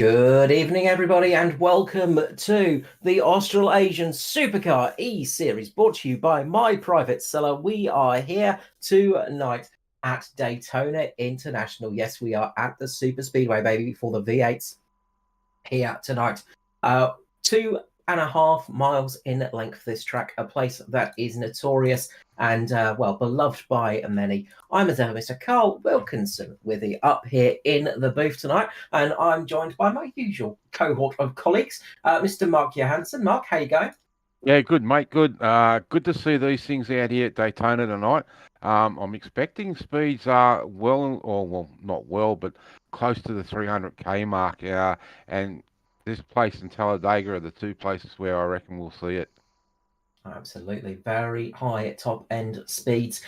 Good evening, everybody, and welcome to the Australasian Supercar eSeries, brought to you by my Private Cellar. We are here tonight at Daytona International. Yes, we are at the Super Speedway, baby, for the V8s here tonight. 2.5 miles in length, this track, a place that is notorious and, beloved by many. I'm Mr. Carl Wilkinson with you up here in the booth tonight, and I'm joined by my usual cohort of colleagues, Mr. Mark Johansson. Mark, how you going? Yeah, good, mate. Good. Good to see these things out here at Daytona tonight. I'm expecting speeds are not well, but close to the 300k mark. And this place and Talladega are the two places where I reckon we'll see it. Absolutely, very high top end speeds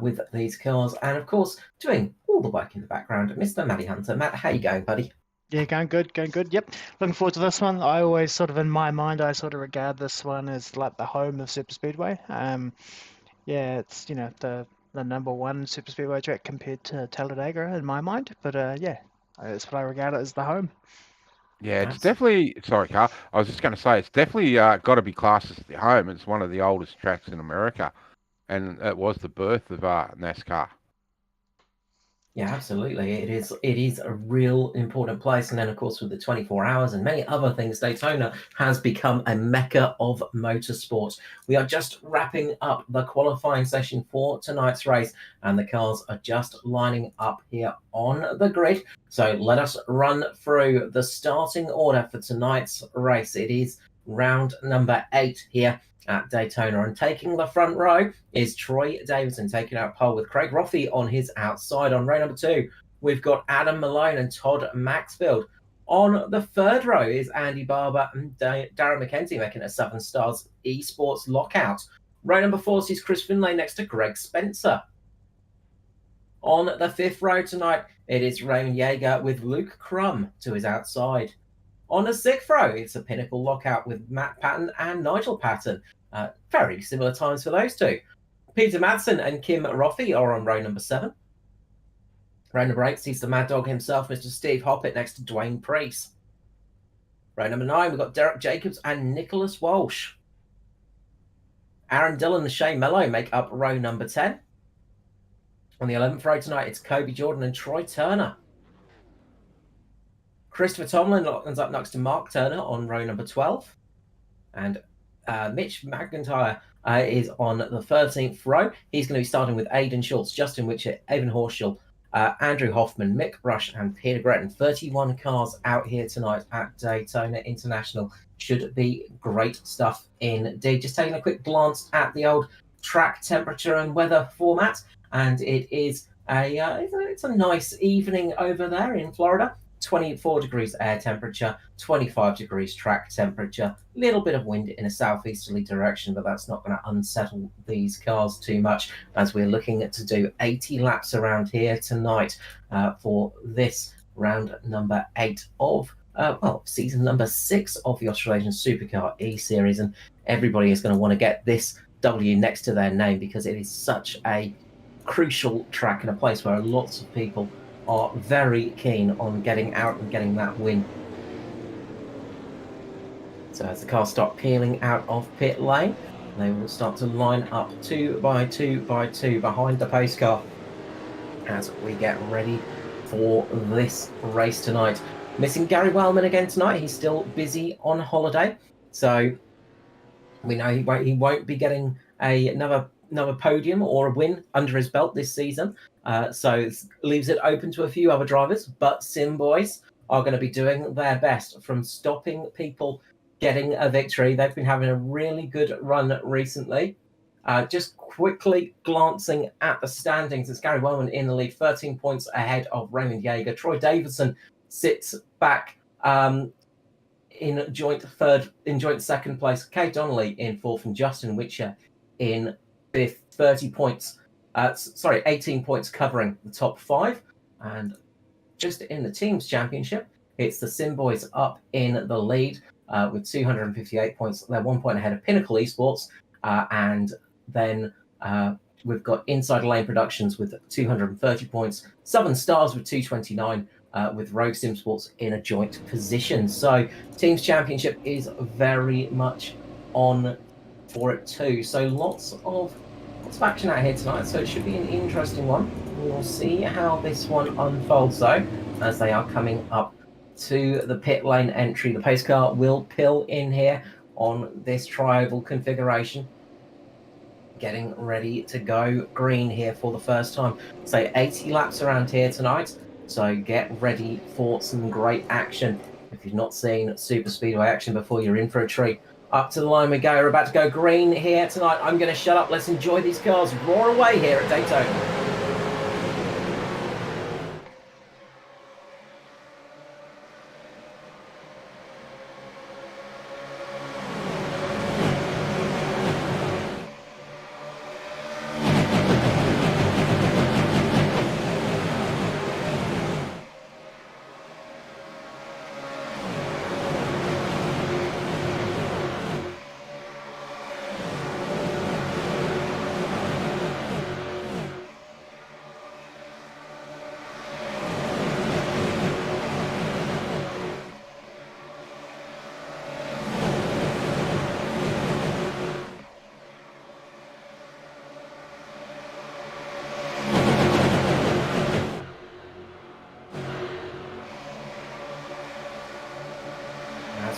with these cars, and of course, doing all the work in the background, Mr. Matty Hunter. Matt, how you going, buddy? Yeah, going good. Yep. Looking forward to this one. I always in my mind, I regard this one as like the home of Super Speedway. Yeah, it's, the number one Super Speedway track compared to Talladega in my mind. But yeah, that's what I regard it as the home. Yeah, it's definitely, sorry, Carl. I was just going to say, it's definitely got to be classed as the home. It's one of the oldest tracks in America, and it was the birth of NASCAR. Yeah, absolutely. It is a real important place. And then, of course, with the 24 hours and many other things, Daytona has become a mecca of motorsport. We are just wrapping up the qualifying session for tonight's race, and the cars are just lining up here on the grid. So let us run through the starting order for tonight's race. It is round number 8 here at Daytona, and taking the front row is Troy Davidson, taking out pole with Craig Roffey on his outside. On row number 2, we've got Adam Malone and Todd Maxfield. On the third row is Andy Barber and Darren McKenzie making a Southern Stars Esports lockout. Row number 4 sees Chris Finlay next to Greg Spencer. On the fifth row tonight, it is Raymond Yeager with Luke Crum to his outside. On the sixth row, it's a Pinnacle lockout with Matt Patton and Nigel Patton. Very similar times for those two. Peter Madsen and Kim Roffey are on row number 7. Row number 8 sees the Mad Dog himself, Mr. Steve Hoppett, next to Dwayne Preece. Row number 9, we've got Derek Jacobs and Nicholas Walsh. Aaron Dillon and Shane Mello make up row number 10. On the 11th row tonight, it's Kobe Jordan and Troy Turner. Christopher Tomlin ends up next to Mark Turner on row number 12. And Mitch McIntyre is on the 13th row. He's going to be starting with Aidan Schultz, Justin Whitcher, Evan Horschel, Andrew Hoffman, Mick Rush, and Peter Gretton. 31 cars out here tonight at Daytona International. Should be great stuff indeed. Just taking a quick glance at the old track temperature and weather format, and it is it's a nice evening over there in Florida. 24 degrees air temperature, 25 degrees track temperature, a little bit of wind in a southeasterly direction, but that's not going to unsettle these cars too much, as we're looking to do 80 laps around here tonight for this round number 8 of season number 6 of the Australasian Supercar eSeries. And everybody is going to want to get this W next to their name, because it is such a crucial track and a place where lots of people are very keen on getting out and getting that win. So as the cars start peeling out of pit lane, they will start to line up 2 by 2 by 2 behind the pace car as we get ready for this race tonight. Missing Gary Wellman again tonight. He's still busy on holiday, so we know he won't be getting another podium or a win under his belt this season. So it leaves it open to a few other drivers, but Sim Boys are going to be doing their best from stopping people getting a victory. They've been having a really good run recently. Just quickly glancing at the standings, it's Gary Wellman in the lead, 13 points ahead of Raymond Yeager. Troy Davidson sits back in joint second place. Kate Donnelly in fourth, and Justin Whitcher in fifth. 30 points. 18 points covering the top 5. And just in the teams championship, it's the Sim Boys up in the lead with 258 points. They're 1 point ahead of Pinnacle Esports. And then we've got Inside Lane Productions with 230 points, Southern Stars with 229, with Rogue Sim Sports in a joint position. So Teams Championship is very much on for it too. So lots of action out here tonight. So it should be an interesting one. We'll see how this one unfolds though, as they are coming up to the pit lane entry. The pace car will pill in here on this tri-oval configuration, getting ready to go green here for the first time. So 80 laps around here tonight, so get ready for some great action. If you've not seen super speedway action before, you're in for a treat. Up to the line we go. We're about to go green here tonight. I'm going to shut up. Let's enjoy these cars roar away here at Daytona.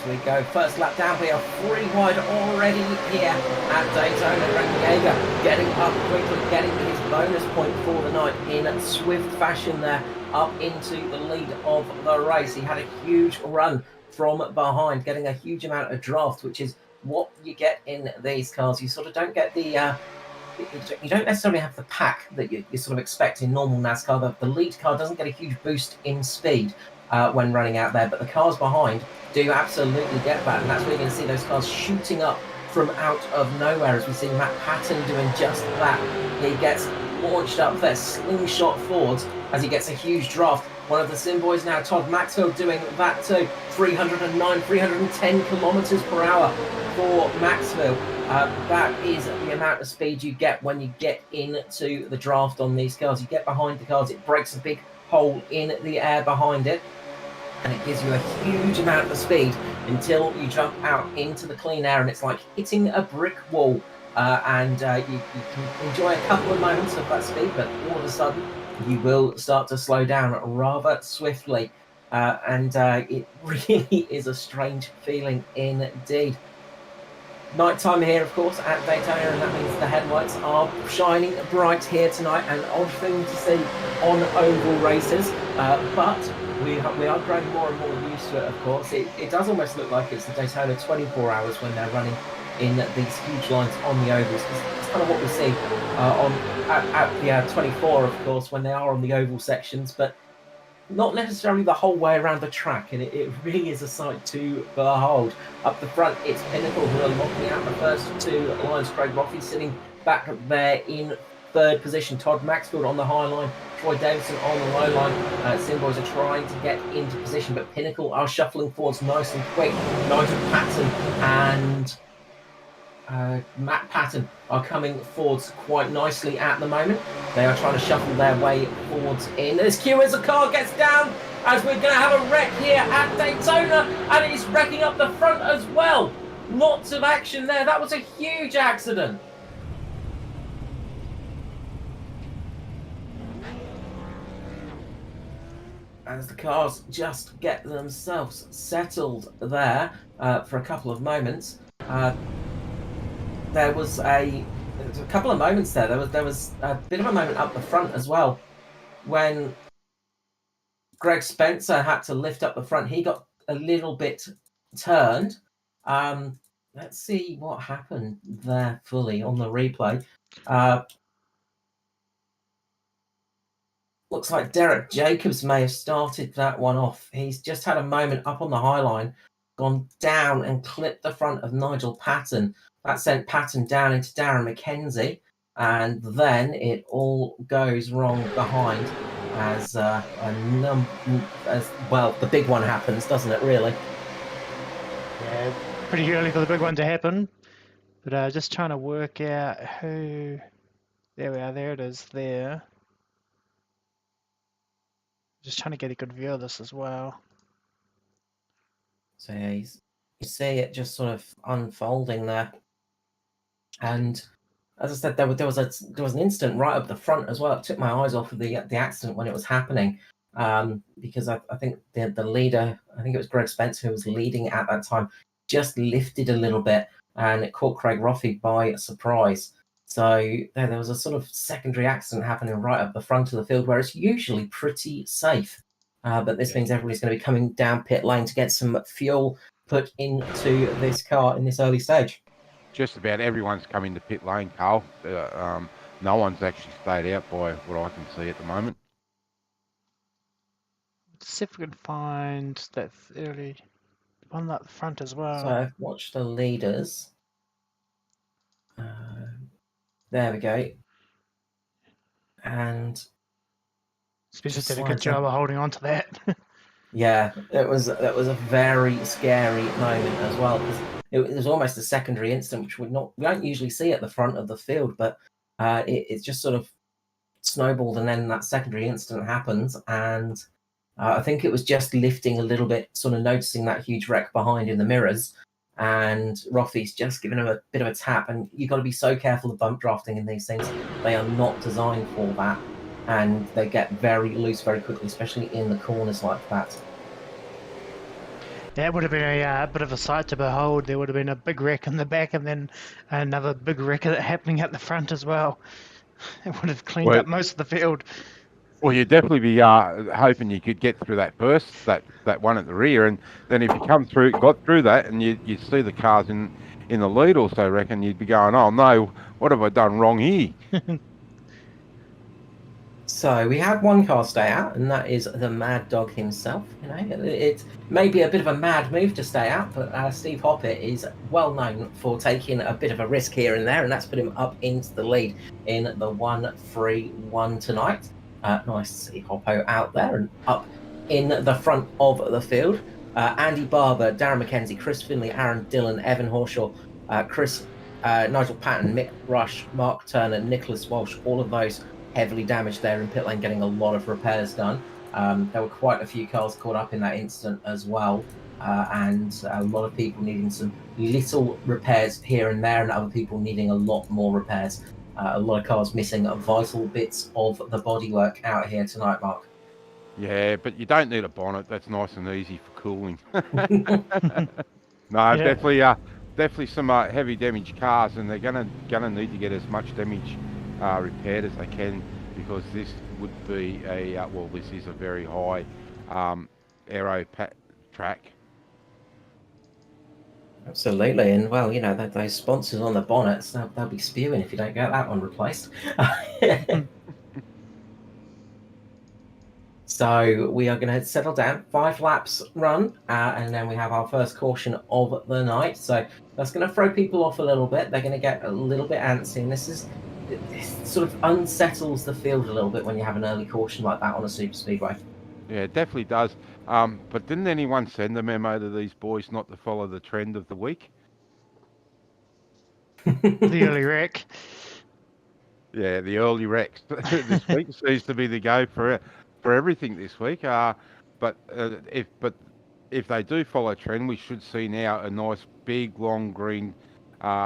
We go first lap down. We are 3 wide already here at Daytona. Rangager getting up quickly, getting his bonus point for the night in swift fashion there up into the lead of the race. He had a huge run from behind, getting a huge amount of draft, which is what you get in these cars. You sort of don't get the you don't necessarily have the pack that you sort of expect in normal NASCAR. The lead car doesn't get a huge boost in speed when running out there, but the cars behind do absolutely get that, and that's where you're going to see those cars shooting up from out of nowhere, as we see Matt Patton doing just that. He gets launched up there, slingshot forwards, as he gets a huge draft. One of the sim boys now, Todd Maxwell, doing that too. 309, 310 kilometers per hour for Maxwell. That is the amount of speed you get when you get into the draft on these cars. You get behind the cars, it breaks a big hole in the air behind it, and it gives you a huge amount of speed until you jump out into the clean air, and it's like hitting a brick wall. And you can enjoy a couple of moments of that speed, but all of a sudden you will start to slow down rather swiftly. And it really is a strange feeling indeed. Nighttime here, of course, at Daytona, and that means the headlights are shining bright here tonight. An odd thing to see on oval races, but we are growing more and more used to it, of course. It does almost look like it's the Daytona 24 hours when they're running in these huge lines on the ovals. It's kind of what we see at the 24, of course, when they are on the oval sections, but not necessarily the whole way around the track, and it really is a sight to behold. Up the front, it's Pinnacle who are locking out the first 2 lines. Craig Roffey sitting back there in 3rd position. Todd Maxfield on the high line, Troy Davison on the low line. Sim boys are trying to get into position, but Pinnacle are shuffling forwards nice and quick. Nigel Patton and Matt Patton are coming forwards quite nicely at the moment. They are trying to shuffle their way forwards in. There's Q as the car gets down, as we're going to have a wreck here at Daytona, and it is wrecking up the front as well. Lots of action there. That was a huge accident. As the cars just get themselves settled there for a couple of moments. There was a couple of moments there. There was a bit of a moment up the front as well when Greg Spencer had to lift up the front. He got a little bit turned. Let's see what happened there fully on the replay. Looks like Derek Jacobs may have started that one off. He's just had a moment up on the high line, gone down and clipped the front of Nigel Patton. That sent Patton down into Darren McKenzie, and then it all goes wrong behind as well, the big one happens, doesn't it, really? Yeah, pretty early for the big one to happen, but just trying to work out who... There we are, there it is there. Just trying to get a good view of this as well. So yeah, you see it just sort of unfolding there. And as I said, there was an incident right up the front as well. It took my eyes off of the accident when it was happening, because I think the leader, I think it was Greg Spencer who was leading at that time, just lifted a little bit, and it caught Craig Roffey by surprise. So there was a sort of secondary accident happening right up the front of the field, where it's usually pretty safe. But this means everybody's going to be coming down pit lane to get some fuel put into this car in this early stage. Just about everyone's come into pit lane, Carl. No one's actually stayed out by what I can see at the moment. Let's see if we can find that early one up the front as well. So I've watched the leaders. There we go. And Especially did a good job of holding on to that. yeah, that was a very scary moment as well, because it was almost a secondary incident, which we don't usually see at the front of the field, but it just sort of snowballed, and then that secondary incident happens, and I think it was just lifting a little bit, sort of noticing that huge wreck behind in the mirrors, and Roffey's just giving him a bit of a tap, and you've got to be so careful of bump drafting in these things. They are not designed for that, and they get very loose very quickly, especially in the corners like that. That would have been a bit of a sight to behold. There would have been a big wreck in the back and then another big wreck happening at the front as well. It would have cleaned up most of the field. Well, you'd definitely be hoping you could get through that burst, that one at the rear, and then if you got through that, and you see the cars in the lead also, reckon you'd be going, oh no, what have I done wrong here? So we had one car stay out, and that is the Mad Dog himself. You know, it may be a bit of a mad move to stay out, but Steve Hoppett is well known for taking a bit of a risk here and there, and that's put him up into the lead in the 1-3-1 tonight. Nice to see Hoppo out there and up in the front of the field. Andy Barber, Darren McKenzie, Chris Finley, Aaron Dillon, Evan Horshaw, Nigel Patton, Mick Rush, Mark Turner, Nicholas Walsh, all of those heavily damaged there in pit lane, getting a lot of repairs done. There were quite a few cars caught up in that incident as well, and a lot of people needing some little repairs here and there, and other people needing a lot more repairs. A lot of cars missing vital bits of the bodywork out here tonight, Mark. Yeah, but you don't need a bonnet. That's nice and easy for cooling. No, yeah. Definitely some heavy damaged cars, and they're gonna need to get as much damage repaired as they can, because this would be this is a very high aero track. Absolutely, and well, you know, those sponsors on the bonnets, they'll be spewing if you don't get that one replaced. So we are going to settle down, 5 laps run, and then we have our first caution of the night. So that's going to throw people off a little bit. They're going to get a little bit antsy, and this sort of unsettles the field a little bit when you have an early caution like that on a super speedway. Yeah, it definitely does. But didn't anyone send a memo to these boys not to follow the trend of the week? The early wreck. Yeah, the early wrecks this week seems to be the go for everything this week. But if they do follow trend, we should see now a nice big long green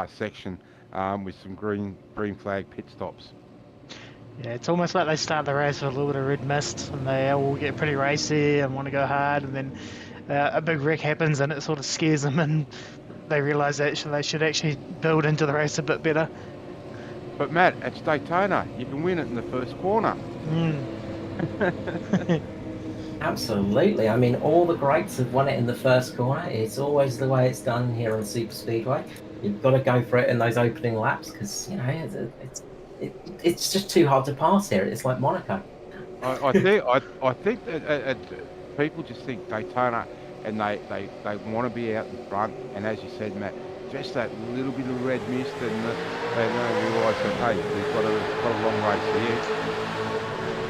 section with some green flag pit stops. Yeah, it's almost like they start the race with a little bit of red mist, and they all get pretty racy and want to go hard, and then a big wreck happens and it sort of scares them, and they realise that they should actually build into the race a bit better. But Matt, it's Daytona. You can win it in the first corner. Absolutely. I mean, all the greats have won it in the first corner. It's always the way it's done here on Super Speedway. You've got to go for it in those opening laps, because you know it's just too hard to pass here. It's like Monaco. I think that people just think Daytona, and they want to be out in front. And as you said, Matt, just that little bit of red mist, and they don't realise that, hey, we've got a long race here.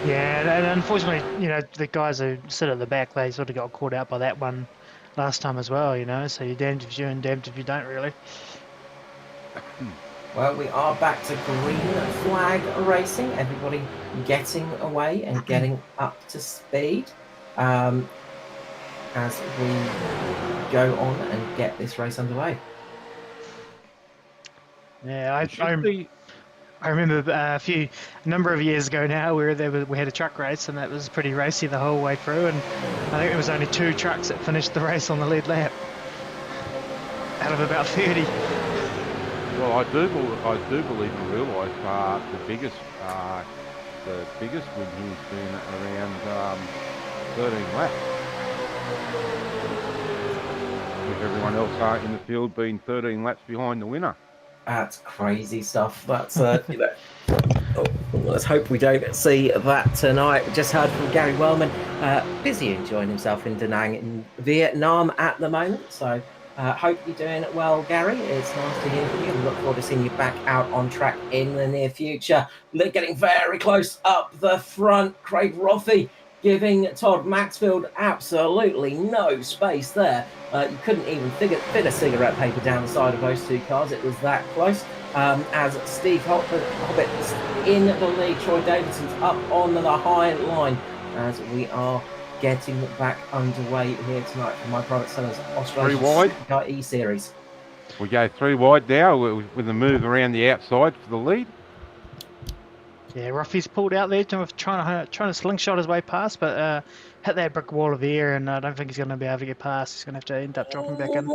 Yeah, and unfortunately, you know, the guys who sit at the back, they sort of got caught out by that one last time as well, you know. So you're damned if you do and damned if you don't, really. Well, we are back to green flag racing. Everybody getting away and getting up to speed as we go on and get this race underway. Yeah, It should be. I remember a number of years ago now, we had a truck race, and that was pretty racy the whole way through. And I think there was only 2 trucks that finished the race on the lead lap out of about 30. Well, I do believe and realise the biggest win here has been around 13 laps, with everyone else in the field being 13 laps behind the winner. That's crazy stuff. That's let's hope we don't see that tonight. We just heard from Gary Wellman, busy enjoying himself in Da Nang in Vietnam at the moment. So hope you're doing well, Gary. It's nice to hear from you. We look forward to seeing you back out on track in the near future. Getting very close up the front. Craig Rothie giving Todd Maxfield absolutely no space there. You couldn't even fit a cigarette paper down the side of those 2 cars. It was that close. As Steve Hobbit is in the lead, Troy Davidson's up on the high line as we are getting back underway here tonight for my Private Cellar's Australasian Supercar eSeries. We go 3 wide now with the move around the outside for the lead. Yeah, Ruffy's pulled out there trying to slingshot his way past, but hit that brick wall of air, and I don't think he's going to be able to get past. He's going to have to end up dropping back in.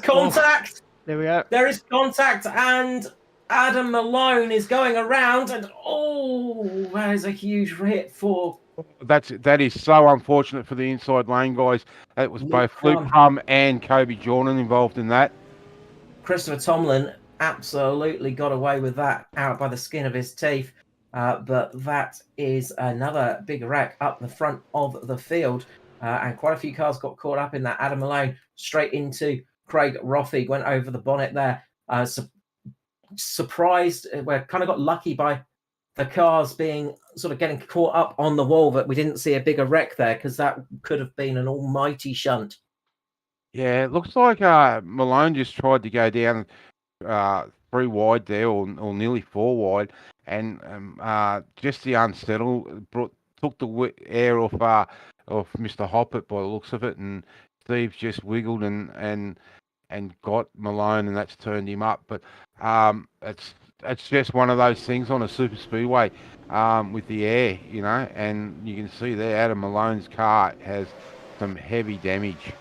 Contact! Oh, there we go. There is contact, and Adam Malone is going around, and that is a huge hit for... That is so unfortunate for the inside lane guys. It was both Luke Hum and Kobe Jordan involved in that. Christopher Tomlin absolutely got away with that out by the skin of his teeth. But that is another big wreck up the front of the field. And quite a few cars got caught up in that. Adam Malone straight into Craig Rothie, went over the bonnet there. Surprised, we kind of got lucky by the cars being sort of getting caught up on the wall, but we didn't see a bigger wreck there because that could have been an almighty shunt. Yeah, it looks like Malone just tried to go down 3 wide there, or nearly 4 wide, and just the unsettle took the air off Mr. Hoppett by the looks of it, and Steve just wiggled and got Malone, and that's turned him up. But it's just one of those things on a super speedway with the air, and you can see there Adam Malone's car has some heavy damage.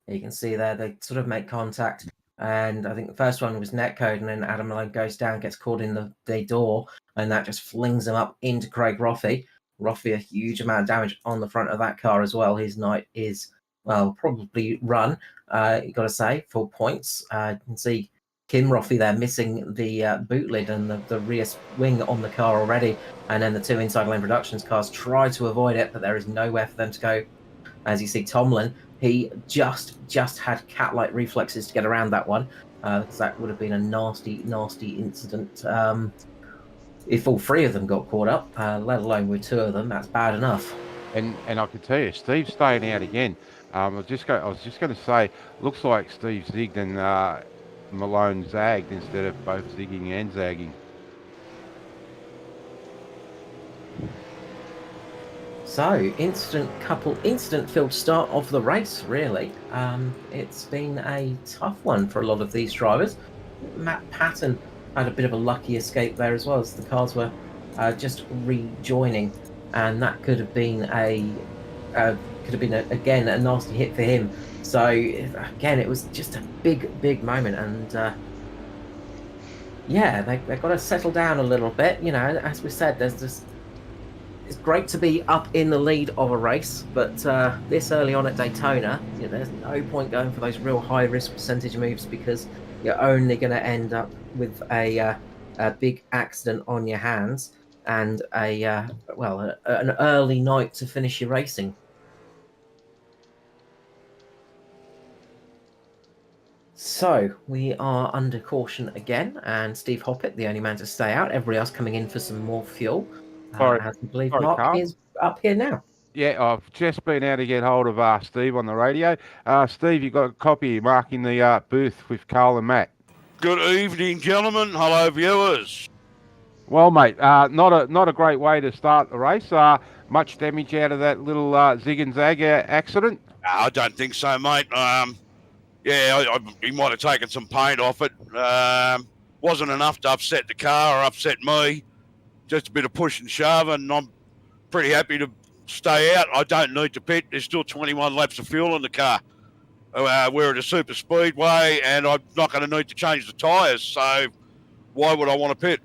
You can see there they sort of make contact, and I think the first one was netcode, and then Adam Malone goes down, gets caught in the door, and that just flings him up into Craig Rothie. Rothie, a huge amount of damage on the front of that car as well. His night is, well, probably run, you got to say, for points. You can see Kim Rothie there missing the boot lid and the rear wing on the car already, and then the 2 inside lane Productions cars try to avoid it, but there is nowhere for them to go. As you see, Tomlin, he just had cat-like reflexes to get around that one, because that would have been a nasty incident. If all 3 of them got caught up, let alone with 2 of them, that's bad enough. And I can tell you, Steve's staying out again. I was just going to say, looks like Steve zigged and Malone zagged instead of both zigging and zagging. So, incident-filled start of the race, really. It's been a tough one for a lot of these drivers. Matt Patton had a bit of a lucky escape there as well, as the cars were just rejoining, and that could have been again a nasty hit for him. So again, it was just a big moment, and yeah, they've got to settle down a little bit. As we said, it's great to be up in the lead of a race, but this early on at Daytona, there's no point going for those real high risk percentage moves, because you're only going to end up with a big accident on your hands and an early night to finish your racing. So we are under caution again, and Steve Hoppett, the only man to stay out. Everybody else coming in for some more fuel. As we believe Mark Carl is up here now. Yeah, I've just been able to get hold of Steve on the radio. Steve, you got a copy of Mark in the booth with Carl and Matt. Good evening, gentlemen. Hello, viewers. Well, mate, not a great way to start the race. Much damage out of that little zig and zag accident. I don't think so, mate. He might have taken some paint off it. Wasn't enough to upset the car or upset me. Just a bit of push and shove, and I'm pretty happy to stay out. I don't need to pit. There's still 21 laps of fuel in the car. We're at a super speedway, and I'm not going to need to change the tyres, so why would I want to pit?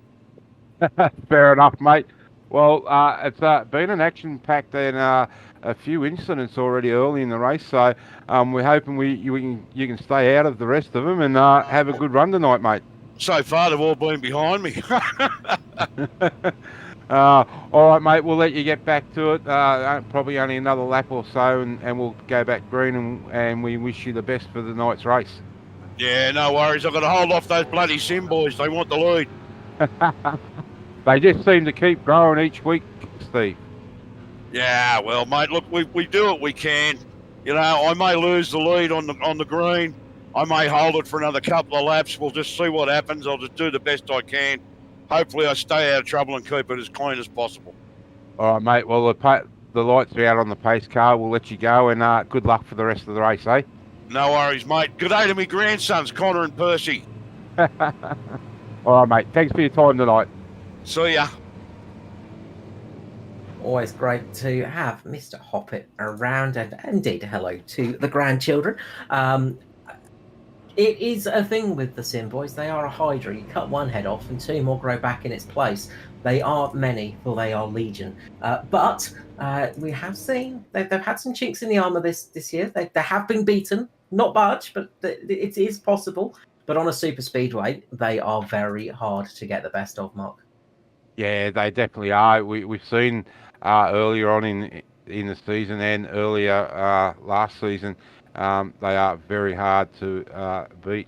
Fair enough, mate. Well, it's been an action-packed and a few incidents already early in the race, so we're hoping you can stay out of the rest of them and have a good run tonight, mate. So far, they've all been behind me. All right, mate, we'll let you get back to it. Probably only another lap or so, and we'll go back green, and we wish you the best for the night's race. Yeah, no worries. I've got to hold off those bloody sim boys. They want the lead. They just seem to keep growing each week, Steve. Yeah, well, mate, look, we do what we can. You know, I may lose the lead on the green. I may hold it for another couple of laps. We'll just see what happens. I'll just do the best I can. Hopefully I stay out of trouble and keep it as clean as possible. All right, mate. Well, the lights are out on the pace car. We'll let you go, and good luck for the rest of the race, eh? No worries, mate. Good day to me grandsons, Connor and Percy. All right, mate. Thanks for your time tonight. See ya. Always great to have Mr. Hoppet around, and indeed hello to the grandchildren. It is a thing with the sim boys. They are a hydra. You cut one head off and two more grow back in its place. They are many, for they are legion. But we have seen they've had some chinks in the armor this year. They have been beaten, not much, but it is possible. But on a super speedway, they are very hard to get the best of, Mark. Yeah, they definitely are. We've seen earlier on in the season and earlier last season, they are very hard to beat.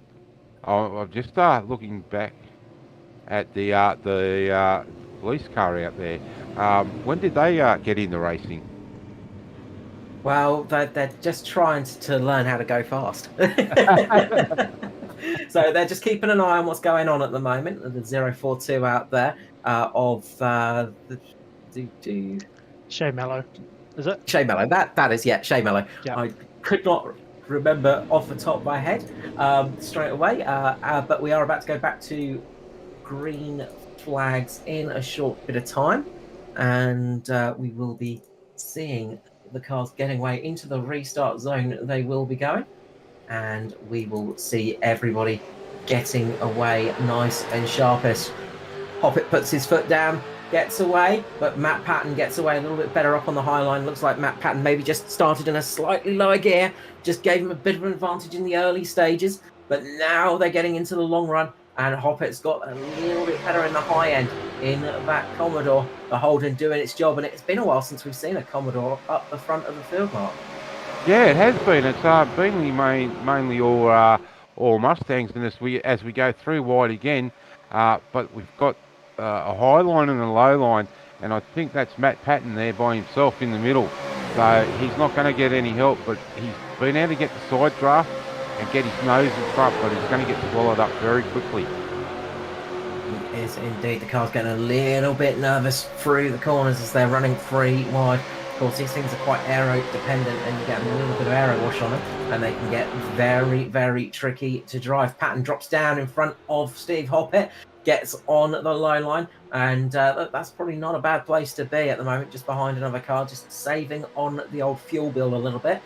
I'm just looking back at the police car out there. When did they get into racing? Well, they're just trying to learn how to go fast. So they're just keeping an eye on what's going on at the moment. The 042 out there of the Shea Mellow, is it? Shea Mellow. That is, yeah, Shea Mellow. Yeah. I could not remember off the top of my head straight away, but we are about to go back to green flags in a short bit of time, and we will be seeing the cars getting away into the restart zone. They will be going, and we will see everybody getting away nice and sharpish. Hoppet puts his foot down, gets away, but Matt Patton gets away a little bit better up on the high line. Looks like Matt Patton maybe just started in a slightly lower gear, just gave him a bit of an advantage in the early stages, but now they're getting into the long run, and Hoppet's got a little bit better in the high end in that Commodore. The Holden doing its job, and it's been a while since we've seen a Commodore up the front of the field, Mark. Yeah, it has been. It's been mainly all Mustangs, and as we go through wide again, but we've got a high line and a low line, and I think that's Matt Patton there by himself in the middle. So he's not going to get any help, but he's been able to get the side draft and get his nose in front, but he's going to get swallowed up very quickly. It is indeed. The car's getting a little bit nervous through the corners as they're running free wide. Of course, these things are quite aero dependent, and you get a little bit of aero wash on them, and they can get very, very tricky to drive. Patton drops down in front of Steve Hoppet, gets on the low line, and that's probably not a bad place to be at the moment, just behind another car, just saving on the old fuel bill a little bit.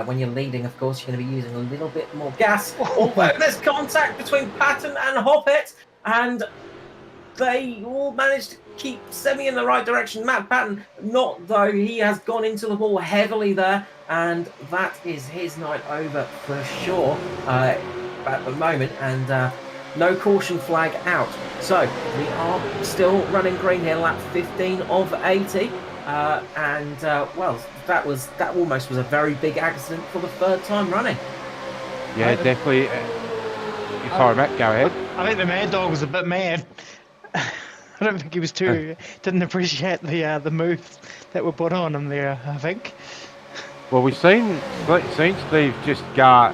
When you're leading, of course, you're going to be using a little bit more gas. Although there's contact between Patton and Hoppet, and they all managed to keep semi in the right direction. Matt Patton, not though. He has gone into the wall heavily there, and that is his night over for sure at the moment. And no caution flag out. So we are still running green here, lap 15 of 80. Well, that almost was a very big accident for the third time running. Yeah, definitely. Sorry, Matt, go ahead. I think the Mad Dog was a bit mad. I don't think he was didn't appreciate the moves that were put on him there, I think. Well, we've seen Steve just go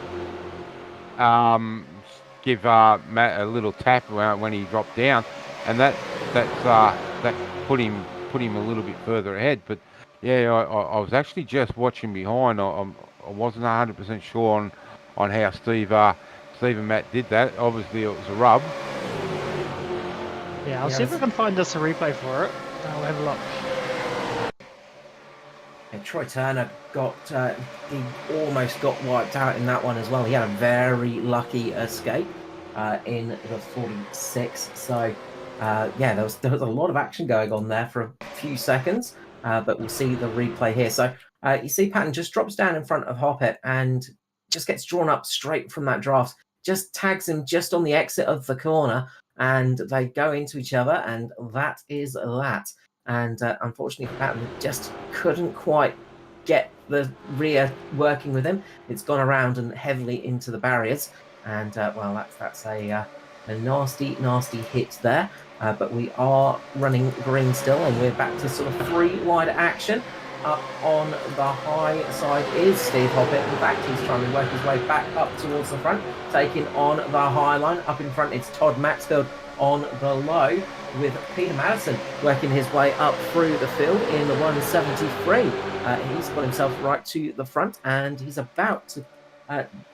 give Matt a little tap when he dropped down, and that put him a little bit further ahead. But yeah, I was actually just watching behind. I wasn't 100% sure on how Steve and Matt did that. Obviously, it was a rub. Yeah, I'll see if I can find us a replay for it. I'll have a look. Yeah, Troy Turner he almost got wiped out in that one as well. He had a very lucky escape in the 46. So yeah, there was a lot of action going on there for a few seconds, but we'll see the replay here. So you see Patton just drops down in front of Hoppet and just gets drawn up straight from that draft, just tags him just on the exit of the corner, and they go into each other, and that is that. And unfortunately, Patton just couldn't quite get the rear working with him. It's gone around and heavily into the barriers, and well, that's a nasty hit there. But we are running green still, and we're back to sort of 3 wide action. Up on the high side is Steve Hoppet. In fact, he's trying to work his way back up towards the front, taking on the high line. Up in front, it's Todd Maxfield on the low, with Peter Madison working his way up through the field in the 173. He's got himself right to the front, and he's about to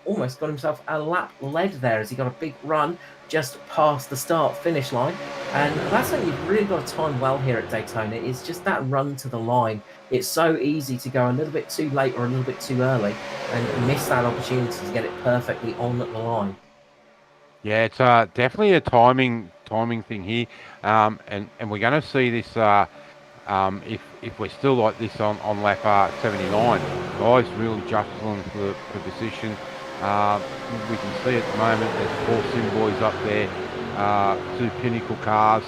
almost got himself a lap led there as he got a big run just past the start-finish line. And that's something you've really got to time well here at Daytona, is just that run to the line. It's so easy to go a little bit too late or a little bit too early and miss that opportunity to get it perfectly on the line. Yeah, it's definitely a timing thing here, and we're going to see this if we're still like this on lap 79. Guys really jostling for position. We can see at the moment there's 4 sim boys up there, 2 Pinnacle cars,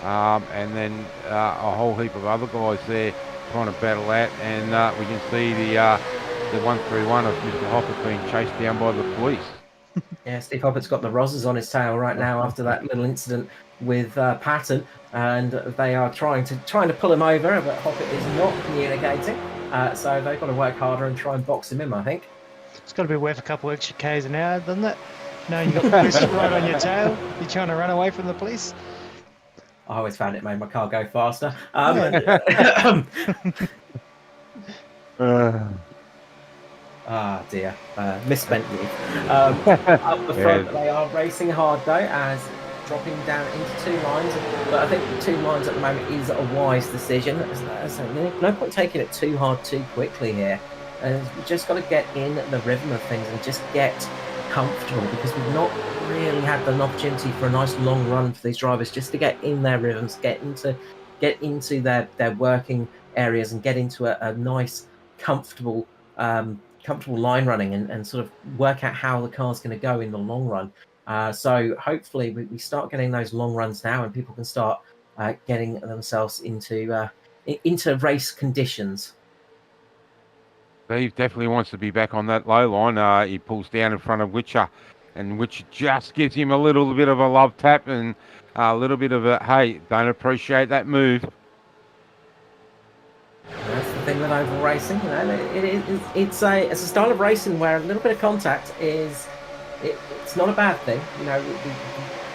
and then a whole heap of other guys there trying to battle out, and we can see the 131 of Mr. Hoppet being chased down by the police. Yeah, Steve Hoppet's got the rozzers on his tail right now after that little incident with Patton, and they are trying to pull him over, but Hoppet is not communicating. So they've got to work harder and try and box him in, I think. It's got to be worth a couple extra Ks an hour, doesn't it? No, you got the police right on your tail. You're trying to run away from the police. I always found it made my car go faster. Dear, misspent youth. Up the front, they are racing hard though, as dropping down into 2 lines. But I think 2 lines at the moment is a wise decision. So no point taking it too hard too quickly here. We've just got to get in the rhythm of things and just get comfortable, because we've not really had an opportunity for a nice long run for these drivers just to get in their rhythms, get into their working areas, and get into a nice comfortable line running and sort of work out how the car's going to go in the long run. So hopefully we start getting those long runs now, and people can start getting themselves into race conditions. Steve definitely wants to be back on that low line. He pulls down in front of Whitcher, and Whitcher just gives him a little bit of a love tap and a little bit of a, hey, don't appreciate that move. That's the thing with oval racing, you know. It's a style of racing where a little bit of contact it's not a bad thing. You know,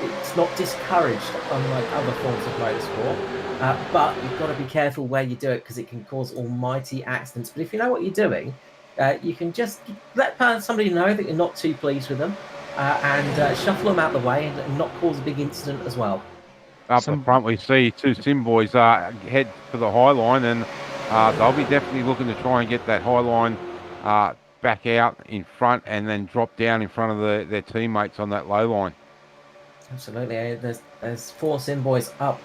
it's not discouraged, unlike other forms of motorsport. But you've got to be careful where you do it, because it can cause almighty accidents. But if you know what you're doing, you can just let somebody know that you're not too pleased with them, and shuffle them out the way and not cause a big incident as well. Up the front, we see 2 sim boys head for the high line, and they'll be definitely looking to try and get that high line back out in front, and then drop down in front of their teammates on that low line. Absolutely. There's 4 sim boys up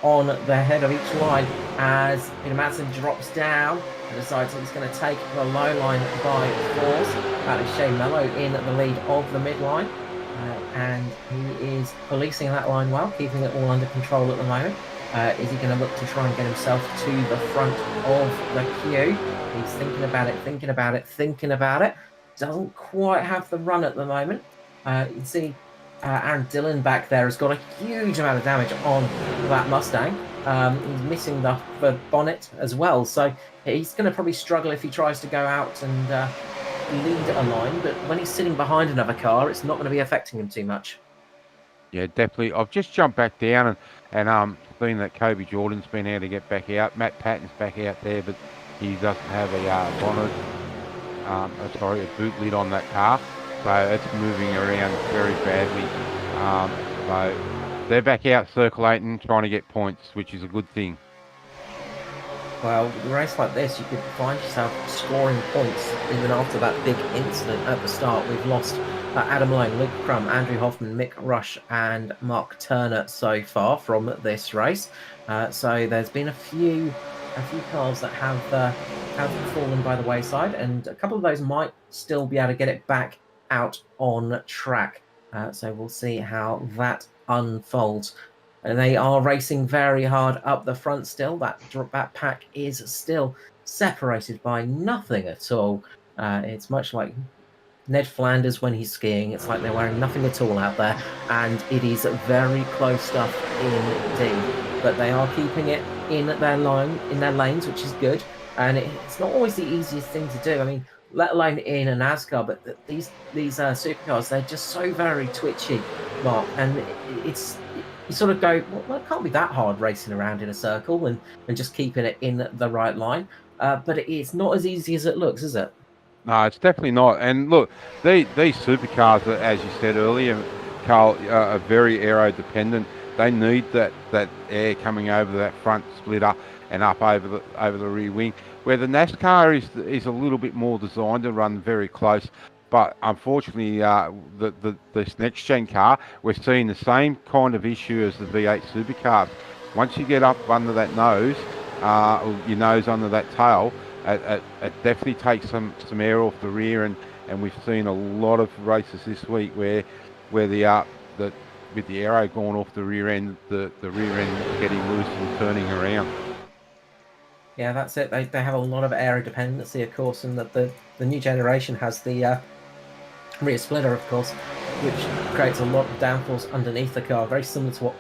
on the head of each line as Peter Madsen drops down and decides he's going to take the low line by force. That is Shane Mello in the lead of the midline, and he is policing that line well, keeping it all under control at the moment. Is he going to look to try and get himself to the front of the queue? He's thinking about it. Doesn't quite have the run at the moment. You can see Aaron Dillon back there has got a huge amount of damage on that Mustang. He's missing the bonnet as well, so he's going to probably struggle if he tries to go out and lead a line, but when he's sitting behind another car, it's not going to be affecting him too much. Yeah, definitely. I've just jumped back down and seen that Kobe Jordan's been able to get back out. Matt Patton's back out there, but he doesn't have a bonnet, a boot lid on that car, so it's moving around very badly. So they're back out circulating, trying to get points, which is a good thing. Well, with a race like this, you could find yourself scoring points even after that big incident at the start. We've lost Adam Lane, Luke Crum, Andrew Hoffman, Mick Rush and Mark Turner so far from this race. So there's been a few cars that have fallen by the wayside, and a couple of those might still be able to get it back out on track. So we'll see how that unfolds. And they are racing very hard up the front still. That pack is still separated by nothing at all. It's much like Ned Flanders when he's skiing. It's like they're wearing nothing at all out there. And it is very close stuff indeed. But they are keeping it in their lanes, which is good. And it's not always the easiest thing to do. I mean, let alone in a NASCAR, but these supercars, they're just so very twitchy, Mark. And it's you sort of go, well, it can't be that hard racing around in a circle and just keeping it in the right line. But it's not as easy as it looks, is it? No, it's definitely not. And look, these supercars, as you said earlier, Carl, are very aero dependent. They need that air coming over that front splitter and up over the rear wing. Where the NASCAR is a little bit more designed to run very close. But unfortunately, this next gen car, we're seeing the same kind of issue as the V8 supercars. Once you get up under that nose, your nose under that tail, it definitely takes some air off the rear, and we've seen a lot of races this week where with the aero going off the rear end, the rear end getting loose and turning around. Yeah, that's it. They have a lot of aero dependency, of course, and that the new generation has the rear splitter, of course, which creates a lot of downforce underneath the car, very similar to what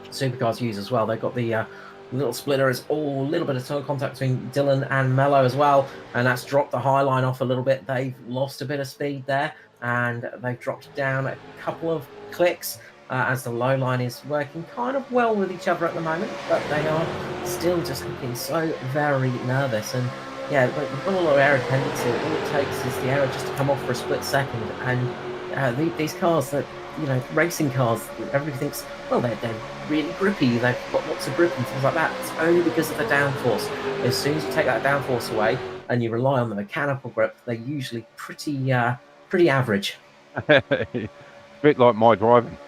supercars use as well. They've got the little splitter is all a little bit of toe contact between Dylan and Mello as well, and that's dropped the high line off a little bit. They've lost a bit of speed there, and they've dropped down a couple of clicks as the low line is working kind of well with each other at the moment, but they are still just looking so very nervous. And yeah, but we've got a lot of aero dependency. All it takes is the aero just to come off for a split second, and these cars that, you know, racing cars, everybody thinks, well, they're really grippy, they've got lots of grip and things like that. It's only because of the downforce. As soon as you take that downforce away and you rely on the mechanical grip, they're usually pretty average. A bit like my driving.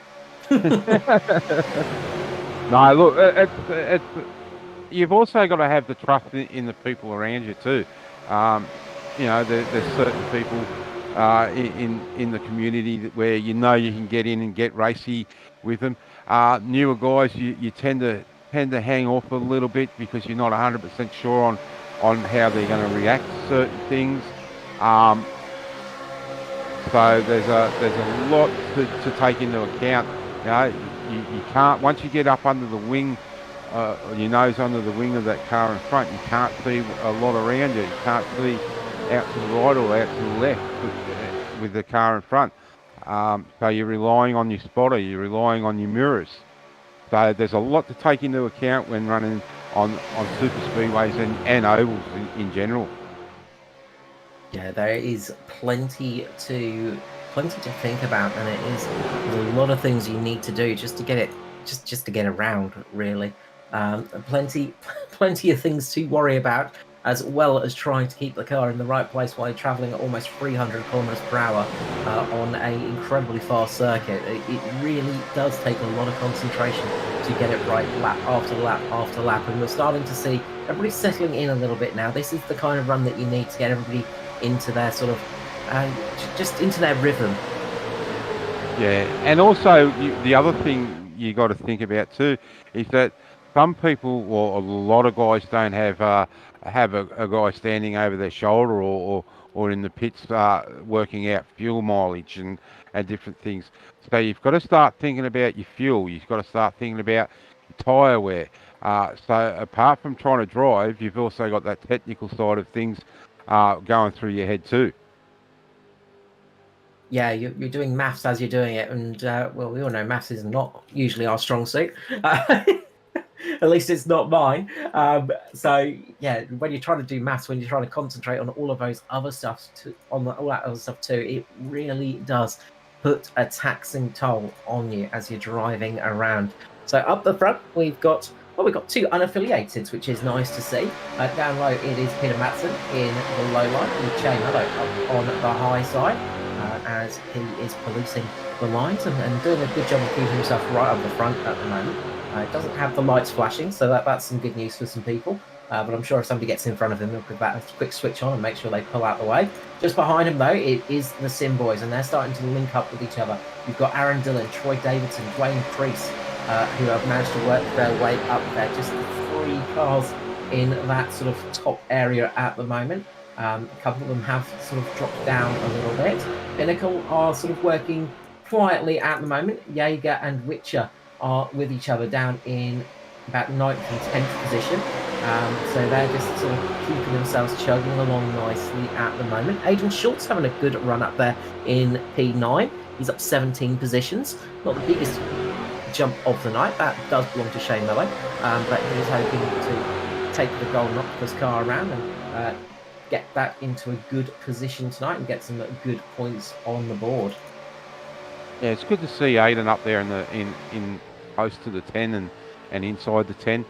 No, look, it's you've also got to have the trust in the people around you too. You know, there's certain people in the community where you know you can get in and get racy with them. Newer guys, you tend to hang off a little bit because you're not 100% sure on how they're going to react to certain things. So there's a lot to take into account. You know, you can't, once you get up under the wing, your nose under the wing of that car in front, you can't see a lot around you. You can't see out to the right or out to the left with the car in front. So you're relying on your spotter, you're relying on your mirrors. So there's a lot to take into account when running on super speedways and ovals in general. Yeah, there is plenty to think about, and there's a lot of things you need to do just to get it, just to get around, really. Plenty of things to worry about, as well as trying to keep the car in the right place while you're traveling at almost 300 kilometers per hour on an incredibly fast circuit. It really does take a lot of concentration to get it right lap after lap after lap, and we're starting to see everybody settling in a little bit now. This is the kind of run that you need to get everybody into their sort of just into their rhythm. Yeah, and also the other thing you got to think about too is that some people, or a lot of guys, don't have a guy standing over their shoulder or in the pits working out fuel mileage and different things. So you've got to start thinking about your fuel. You've got to start thinking about your tyre wear. So apart from trying to drive, you've also got that technical side of things going through your head too. Yeah, you're doing maths as you're doing it, and well, we all know maths is not usually our strong suit. At least it's not mine. So yeah, when you're trying to do maths, when you're trying to concentrate on all of those other stuff, all that other stuff too, it really does put a taxing toll on you as you're driving around. So up the front, we've got two unaffiliated, which is nice to see. Down low, it is Peter Matson in the low line, with Shane Mello up on the high side, as he is policing the lines and doing a good job of keeping himself right up the front at the moment. It doesn't have the lights flashing, so that's some good news for some people. But I'm sure if somebody gets in front of him, they'll put that a quick switch on and make sure they pull out the way. Just behind him, though, it is the Sim Boys, and they're starting to link up with each other. You've got Aaron Dillon, Troy Davidson, Dwayne Priest, who have managed to work their way up there. Just 3 cars in that sort of top area at the moment. A couple of them have sort of dropped down a little bit. Pinnacle are sort of working quietly at the moment. Jaeger and Whitcher are with each other down in about 9th and 10th position. So they're just sort of keeping themselves chugging along nicely at the moment. Aidan Schultz having a good run up there in P9. He's up 17 positions. Not the biggest jump of the night. That does belong to Shane Mello. But he's hoping to take the Golden Octopus car around and get that into a good position tonight and get some good points on the board. Yeah, it's good to see Aidan up there in close to the 10 and inside the 10.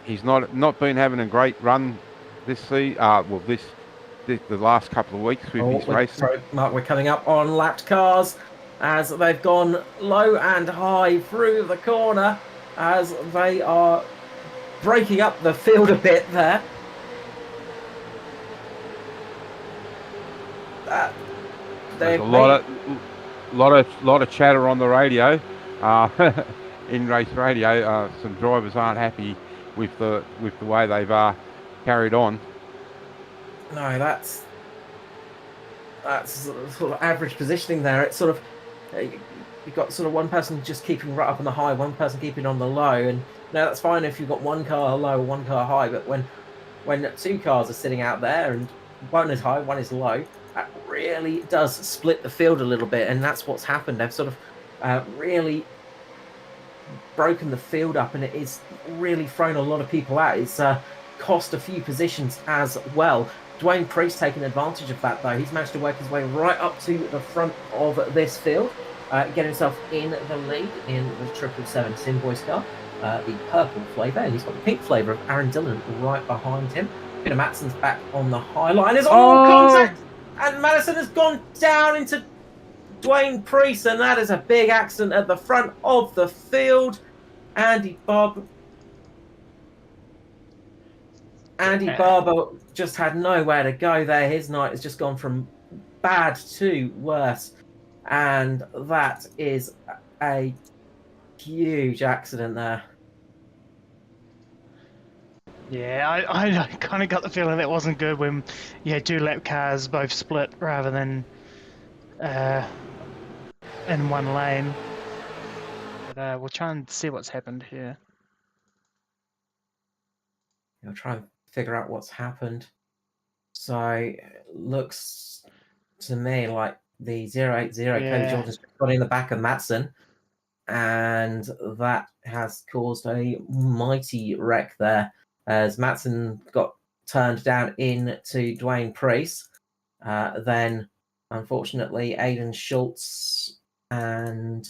He's not been having a great run this season. The last couple of weeks with his racing. Sorry, Mark, we're coming up on lapped cars as they've gone low and high through the corner as they are breaking up the field a bit there. There's a lot of chatter on the radio, in race radio. Some drivers aren't happy with the way they've carried on. No, that's sort of average positioning there. It's sort of you've got sort of one person just keeping right up on the high, one person keeping on the low, and now that's fine if you've got one car low, one car high. But when 2 cars are sitting out there and one is high, one is low, that really does split the field a little bit, and that's what's happened. They've sort of really broken the field up, and it is really thrown a lot of people out. It's cost a few positions as well. Dwayne Priest taking advantage of that, though. He's managed to work his way right up to the front of this field, get himself in the lead in the 777 Sim Boys car, the purple flavour, and he's got the pink flavour of Aaron Dillon right behind him. Peter Matson's back on the high line. There's all contact, and Madison has gone down into Dwayne Priest, and that is a big accident at the front of the field. Andy Barber just had nowhere to go there. His night has just gone from bad to worse, and that is a huge accident there. Yeah, I kind of got the feeling that wasn't good when you had 2 lap cars both split rather than in one lane. But we'll try and see what's happened here. I'll try and figure out what's happened. So it looks to me like the 080 Cody Jordan's got in the back of Matson, and that has caused a mighty wreck there as Matson got turned down into Dwayne Priest. Then, unfortunately, Aidan Schultz and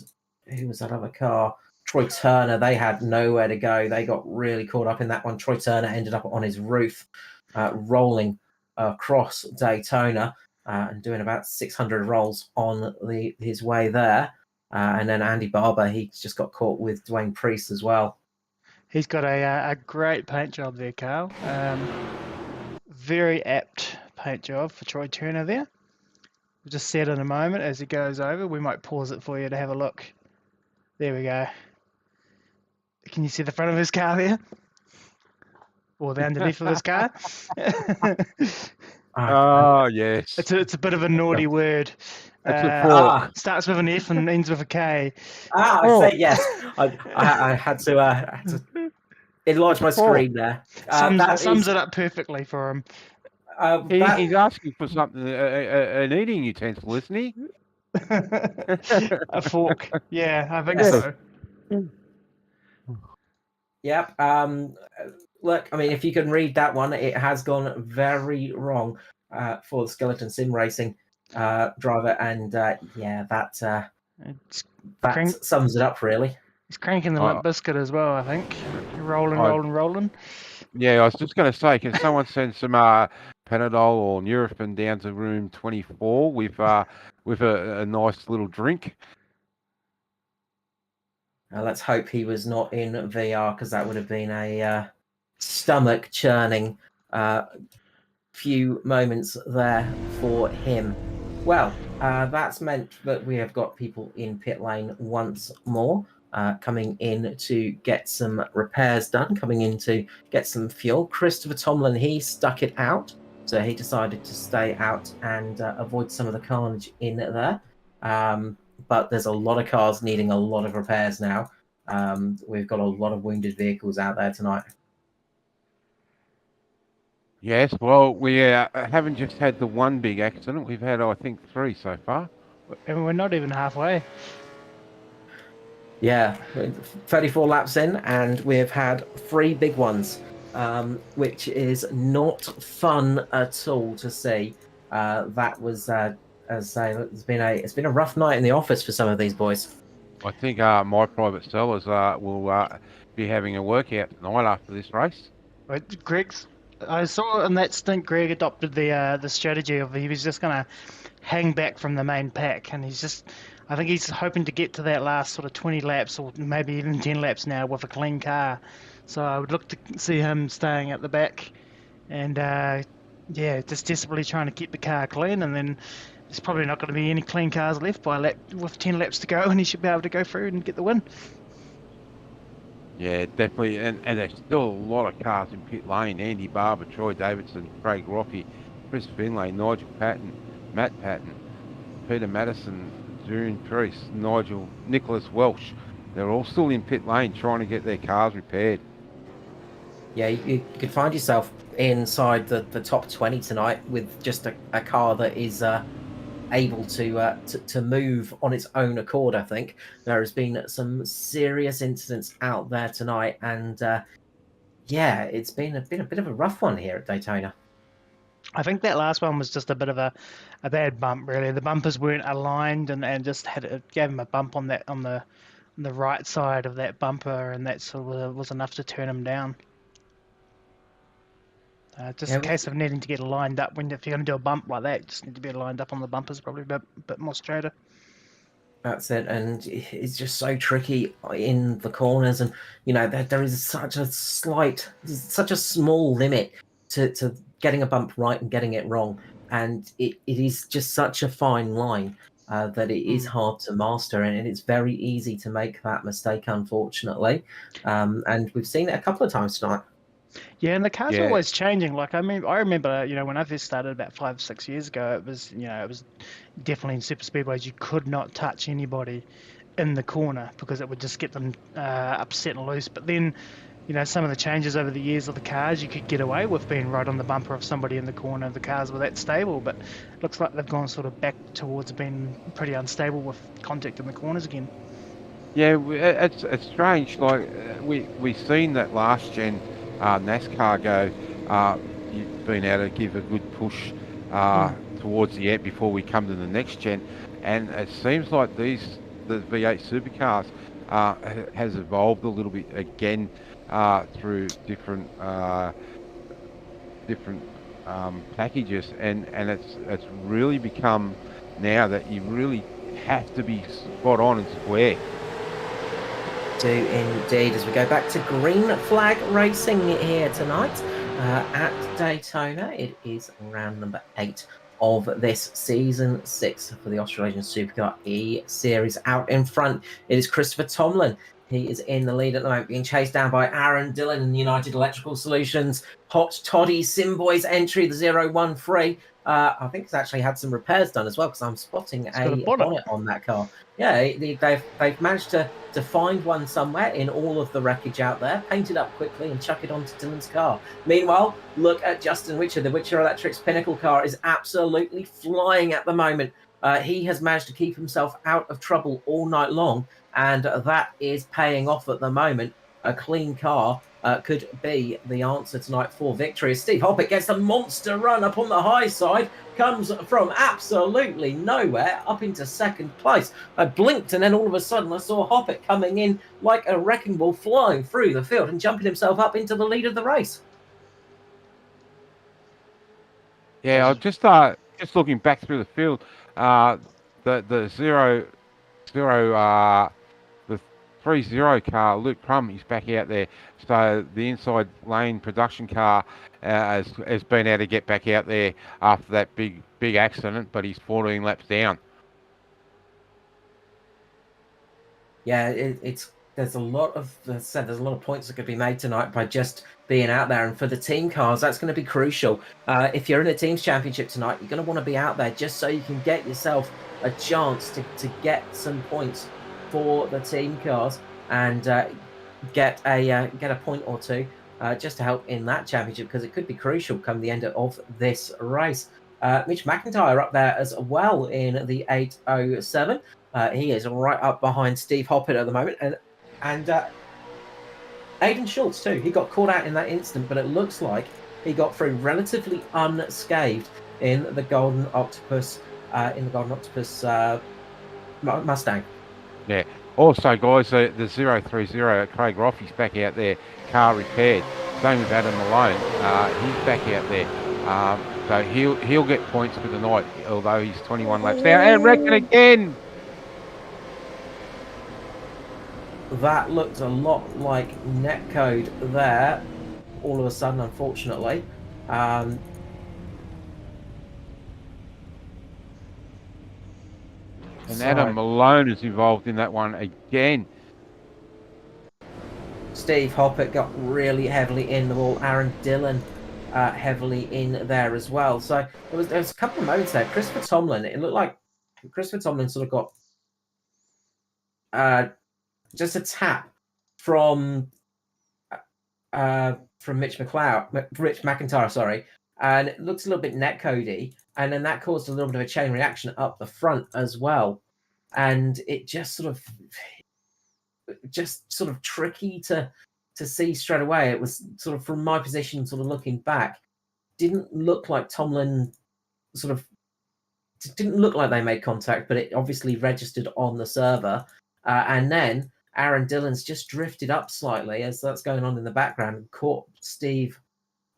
who was that other car? Troy Turner, they had nowhere to go. They got really caught up in that one. Troy Turner ended up on his roof, rolling across Daytona and doing about 600 rolls on his way there. And then Andy Barber, he just got caught with Dwayne Priest as well. He's got a great paint job there, Carl. Very apt paint job for Troy Turner there. We'll just see it in a moment as he goes over. We might pause it for you to have a look. There we go. Can you see the front of his car there? Or the underneath of his car? Oh, yes. It's a bit of a naughty word. It's a fork. Starts with an F and ends with a K. I say yes. I had to enlarge my screen there. Sums it up perfectly for him. He's asking for something, an eating utensil, isn't he? A fork. Yeah, I think Yes. so. Yep. Look, I mean, if you can read that one, it has gone very wrong for the Skeleton Sim Racing driver, and yeah, that It's sums it up really. He's cranking the Limp Biscuit as well, I think. Rolling. Yeah, I was just going to say, can someone send some Panadol or Nurofen down to room 24 with a nice little drink? Let's hope he was not in VR, because that would have been a stomach churning few moments there for him. Well, that's meant that we have got people in pit lane once more, coming in to get some repairs done, coming in to get some fuel. Christopher Tomlin, he stuck it out, so he decided to stay out and avoid some of the carnage in there. But there's a lot of cars needing a lot of repairs now. We've got a lot of wounded vehicles out there tonight. Yes, well, we haven't just had the one big accident. We've had, I think, 3 so far. And we're not even halfway. Yeah, 34 laps in, and we've had 3 big ones, which is not fun at all to see. That was, as I say, it's been a rough night in the office for some of these boys. I think my Private Cellars will be having a workout tonight after this race. I saw in that stint Greg adopted the strategy of he was just going to hang back from the main pack, and I think he's hoping to get to that last sort of 20 laps or maybe even 10 laps now with a clean car. So I would look to see him staying at the back and just desperately trying to keep the car clean, and then there's probably not going to be any clean cars left with 10 laps to go, and he should be able to go through and get the win. Yeah, definitely, and there's still a lot of cars in pit lane. Andy Barber, Troy Davidson, Craig Roffey, Chris Finlay, Nigel Patton, Matt Patton, Peter Madison, June Priest, Nicholas Welsh. They're all still in pit lane trying to get their cars repaired. Yeah, you could find yourself inside the top 20 tonight with just a car that is able to move on its own accord. I think there has been some serious incidents out there tonight, and it's been a bit of a rough one here at Daytona. I think that last one was just a bit of a bad bump, really. The bumpers weren't aligned, and just gave him a bump on the right side of that bumper, and that sort of was enough to turn him down. A case of needing to get lined up. If you're going to do a bump like that, you just need to be lined up on the bumpers, probably a bit more straighter. That's it, and it's just so tricky in the corners, and there is such a small limit to getting a bump right and getting it wrong, and it is just such a fine line that it is hard to master, and it's very easy to make that mistake, unfortunately, and we've seen it a couple of times tonight. Yeah, and the cars are always changing. Like I remember, when I first started about 5-6 years ago, it was definitely in super speedways you could not touch anybody in the corner because it would just get them upset and loose. But then, some of the changes over the years of the cars, you could get away with being right on the bumper of somebody in the corner. The cars were that stable, but it looks like they've gone sort of back towards being pretty unstable with contact in the corners again. Yeah, it's strange. Like we seen that last gen NASCAR go. You've been able to give a good push towards the end before we come to the next gen, and it seems like the V8 supercars has evolved a little bit again through different packages, and it's really become now that you really have to be spot on and square. Do indeed, as we go back to green flag racing here tonight at Daytona. It is round number 8 of this season 6 for the Australasian Supercar eSeries. Out in front, it is Christopher Tomlin. He is in the lead at the moment, being chased down by Aaron Dillon and United Electrical Solutions. Hot Toddys, Simboy's entry, the 013. I think it's actually had some repairs done as well, because I'm spotting It's got a a bonnet. bonnet on that car. Yeah, they've managed to find one somewhere in all of the wreckage out there, paint it up quickly and chuck it onto Dillon's car. Meanwhile, look at Justin Whitcher. The Whitcher Electrix Pinnacle car is absolutely flying at the moment. He has managed to keep himself out of trouble all night long, and that is paying off at the moment. A clean car could be the answer tonight for victory. Steve Hoppett gets a monster run up on the high side, comes from absolutely nowhere up into second place. I blinked, and then all of a sudden I saw Hoppett coming in like a wrecking ball, flying through the field and jumping himself up into the lead of the race. Yeah, I just looking back through the field, the 30 car, Luke Crum, he's back out there. So the inside lane production car has been able to get back out there after that big accident, but he's 14 laps down. Yeah, there's a lot of, as I said, there's a lot of points that could be made tonight by just being out there. And for the team cars, that's going to be crucial. If you're in a teams championship tonight, you're going to want to be out there just so you can get yourself a chance to get some points for the team cars and get a point or two just to help in that championship, because it could be crucial come the end of this race. Mitch McIntyre up there as well in the 807. He is right up behind Steve Hoppett at the moment, and Aidan Schultz too. He got caught out in that incident, but it looks like he got through relatively unscathed in the Golden Octopus Mustang. Yeah. Also, guys, the 030 Craig Roffey's back out there, car repaired. Same with Adam Malone. He's back out there. So he'll get points for the night, although he's 21 laps down. And wrecking again. That looked a lot like netcode there, all of a sudden, unfortunately. And Adam Malone is involved in that one again. Steve Hoppett got really heavily in the wall. Aaron Dillon heavily in there as well. So there was a couple of moments there. Christopher Tomlin, it looked like Christopher Tomlin sort of got just a tap from Mitch McIntyre, sorry, and it looks a little bit netcodey, and then that caused a little bit of a chain reaction up the front as well, and it just sort of tricky to see straight away. It was sort of, from my position, sort of looking back, didn't look like Tomlin didn't look like they made contact, but it obviously registered on the server, and then Aaron Dillon's just drifted up slightly as that's going on in the background and caught Steve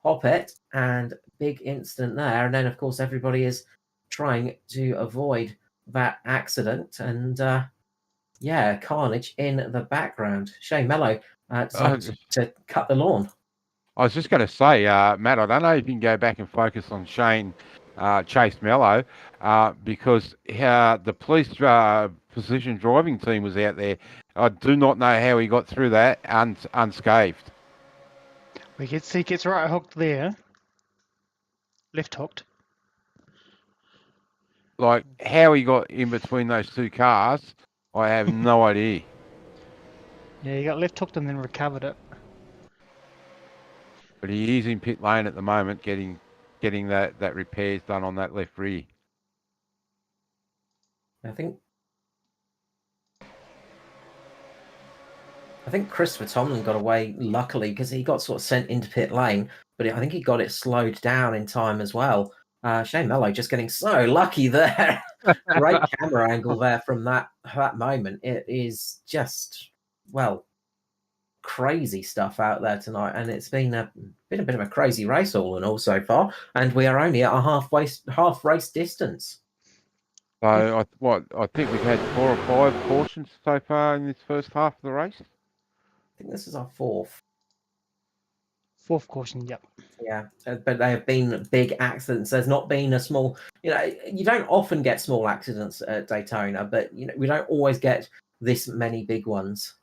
Hoppett, and big incident there. And then, of course, everybody is trying to avoid that accident, and carnage in the background. Shane Mello decided to cut the lawn. I was just going to say, Matt, I don't know if you can go back and focus on Shane Chase Mello, because the police precision driving team was out there. I do not know how he got through that unscathed. He gets right hooked there. Left hooked. Like, how he got in between those two cars, I have no idea. Yeah, he got left hooked and then recovered it. But he is in pit lane at the moment, getting that repairs done on that left rear. I think Christopher Tomlin got away, luckily, because he got sort of sent into pit lane, but I think he got it slowed down in time as well. Shane Mello just getting so lucky there. Great camera angle there from that moment. It is just, well, crazy stuff out there tonight, and it's been a bit of a crazy race all in all so far, and we are only at a half race distance. So I think we've had 4 or 5 cautions so far in this first half of the race. I think this is our fourth caution. Yep. Yeah, but they have been big accidents. There's not been a small, you don't often get small accidents at Daytona, but we don't always get this many big ones.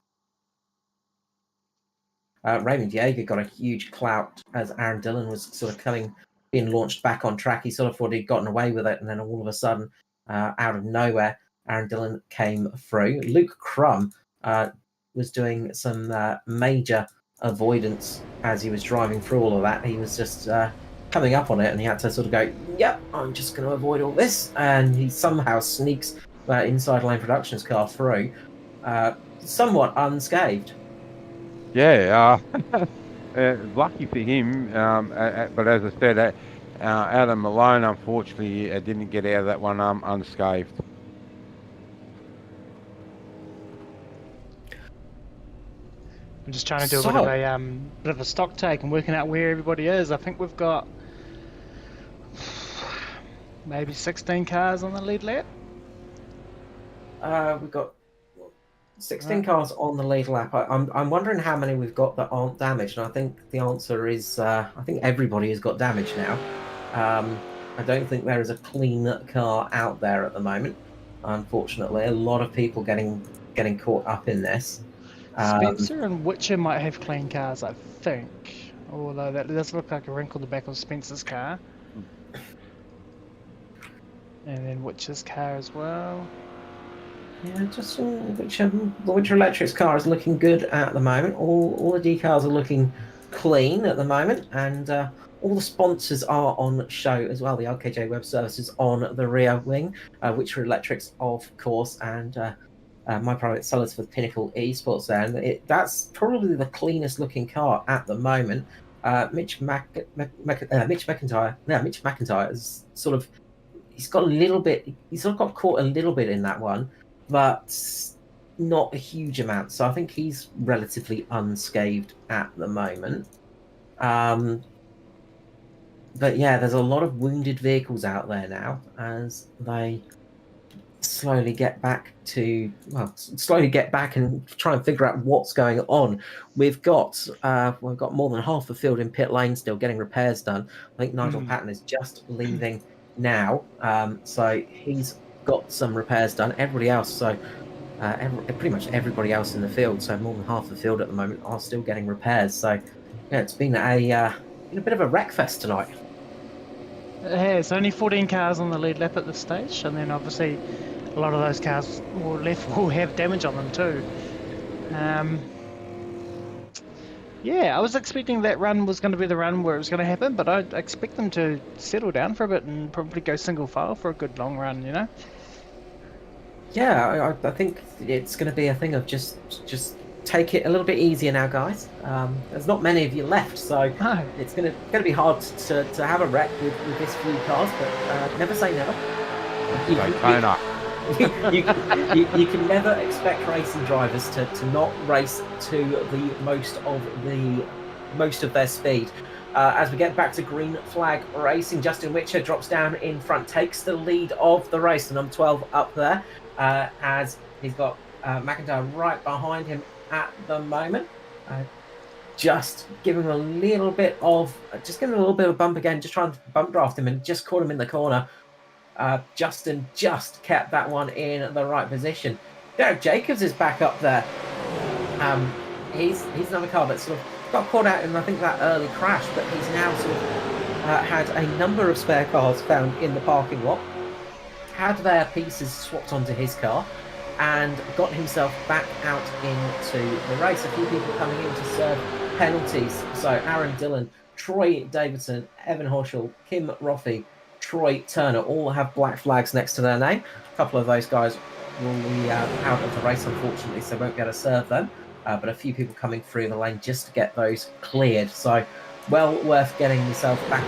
Raymond Yeager got a huge clout as Aaron Dillon was sort of being launched back on track. He sort of thought he'd gotten away with it, and then all of a sudden, out of nowhere, Aaron Dillon came through. Luke Crum was doing some major avoidance as he was driving through all of that. He was just coming up on it, and he had to sort of go, yep, I'm just going to avoid all this. And he somehow sneaks Inside Lane Productions car through, somewhat unscathed. Yeah, lucky for him. But as I said, Adam Malone, unfortunately, didn't get out of that one unscathed. I'm just trying to do a bit of a stock take and working out where everybody is. I think we've got maybe 16 cars on the lead lap. We've got 16 cars on the lead lap. I'm wondering how many we've got that aren't damaged, and I think the answer is I think everybody has got damage now. I don't think there is a clean car out there at the moment, unfortunately. A lot of people getting caught up in this. Spencer and Whitcher might have clean cars, I think. Although that does look like a wrinkle in the back of Spencer's car. And then Whitcher's car as well. Yeah, just the Whitcher Electrix car is looking good at the moment. All the decals are looking clean at the moment, and all the sponsors are on show as well. The RKJ Web Services on the rear wing, Whitcher Electrix, of course, and My Private Cellars for Pinnacle Esports there. And that's probably the cleanest looking car at the moment. Mitch McIntyre is sort of he's got caught a little bit in that one, but not a huge amount. So I think he's relatively unscathed at the moment. But yeah, there's a lot of wounded vehicles out there now as they slowly get back and try and figure out what's going on. We've got more than half the field in pit lane still getting repairs done. I think Nigel Patton is just leaving now, so he's got some repairs done. Everybody else, pretty much everybody else in the field, so more than half the field at the moment, are still getting repairs. So yeah, it's been a bit of a wreck fest tonight. It has only 14 cars on the lead lap at this stage, and then obviously a lot of those cars will have damage on them too. Yeah, I was expecting that run was going to be the run where it was going to happen, but I expect them to settle down for a bit and probably go single file for a good long run, you know? Yeah, I think it's going to be a thing of just take it a little bit easier now, guys. There's not many of you left, so it's going to be hard to have a wreck with this few cars, but never say never. Daytona. You can never expect racing drivers to not race to the most of their speed. As we get back to green flag racing, Justin Whitcher drops down in front, takes the lead of the race, the number 12 up there, as he's got McIntyre right behind him at the moment. Just giving a little bit of bump again, just trying to bump draft him and just caught him in the corner. Justin just kept that one in the right position. Derek Jacobs is back up there. He's another car that sort of got caught out in, I think, that early crash, but he's now sort of had a number of spare cars found in the parking lot, had their pieces swapped onto his car, and got himself back out into the race. A few people coming in to serve penalties. So Aaron Dillon, Troy Davidson, Evan Horschel, Kim Roffey, Troy Turner all have black flags next to their name. A couple of those guys will be out of the race, unfortunately, so won't be able to serve them. But a few people coming through the lane just to get those cleared. So well worth getting yourself back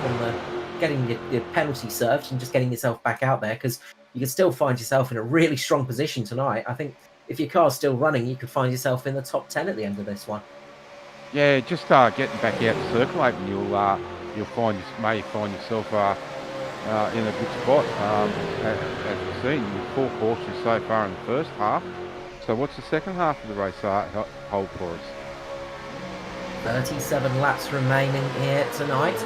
getting your penalty served and just getting yourself back out there, because you can still find yourself in a really strong position tonight. I think if your car's still running, you could find yourself in the top 10 at the end of this one. Yeah, just getting back out and circulating, you'll may find yourself in a good spot. As we've seen, 4 cautions so far in the first half. So what's the second half of the race hold for us? 37 laps remaining here tonight.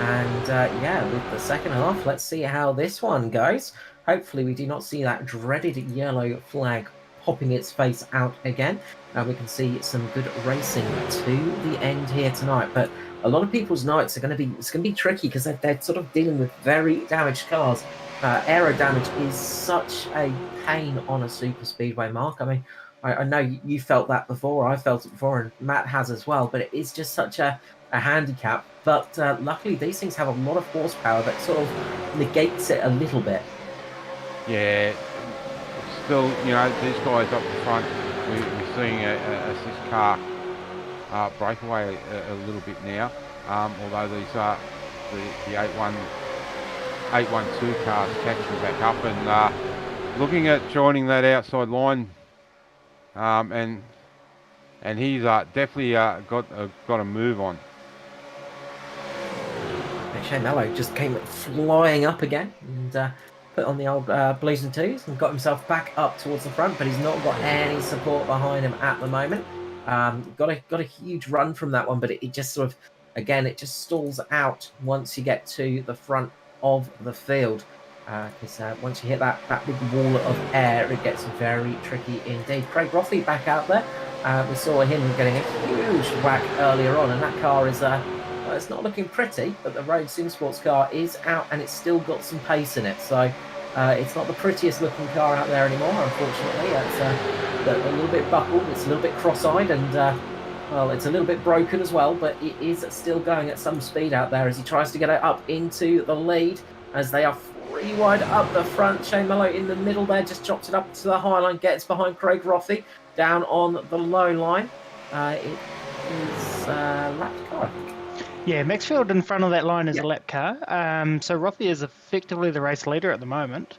And with the second half, let's see how this one goes. Hopefully we do not see that dreaded yellow flag popping its face out again. We can see some good racing to the end here tonight, but a lot of people's nights are going to be tricky because they're sort of dealing with very damaged cars. Aero damage is such a pain on a super speedway, Mark. I mean, I know you felt that before. I felt it before, and Matt has as well. But it is just such a handicap. But luckily, these things have a lot of horsepower that sort of negates it a little bit. Yeah, still, you know, these guys up the front, we're seeing a 6-car breakaway a little bit now. Although these are the 812 cars catching back up and looking at joining that outside line, and he's definitely got a move on. Shane Mello just came flying up again and put on the old Blues and Twos and got himself back up towards the front, but he's not got any support behind him at the moment. Got a huge run from that one, but it just sort of, again, it just stalls out once you get to the front of the field. Because once you hit that big wall of air, it gets very tricky indeed. Craig Roffey back out there. We saw him getting a huge whack earlier on, and that car is it's not looking pretty, but the Road Sim Sports car is out and it's still got some pace in it. So it's not the prettiest looking car out there anymore, unfortunately. It's a little bit buckled, it's a little bit cross-eyed, and well, it's a little bit broken as well, but it is still going at some speed out there as he tries to get it up into the lead as they are 3 wide up the front. Shane Mello in the middle there, just chops it up to the high line, gets behind Craig Roffey down on the low line. It is lapped car, I think. Yeah, Maxfield in front of that line is a lap car. So Roffey is effectively the race leader at the moment.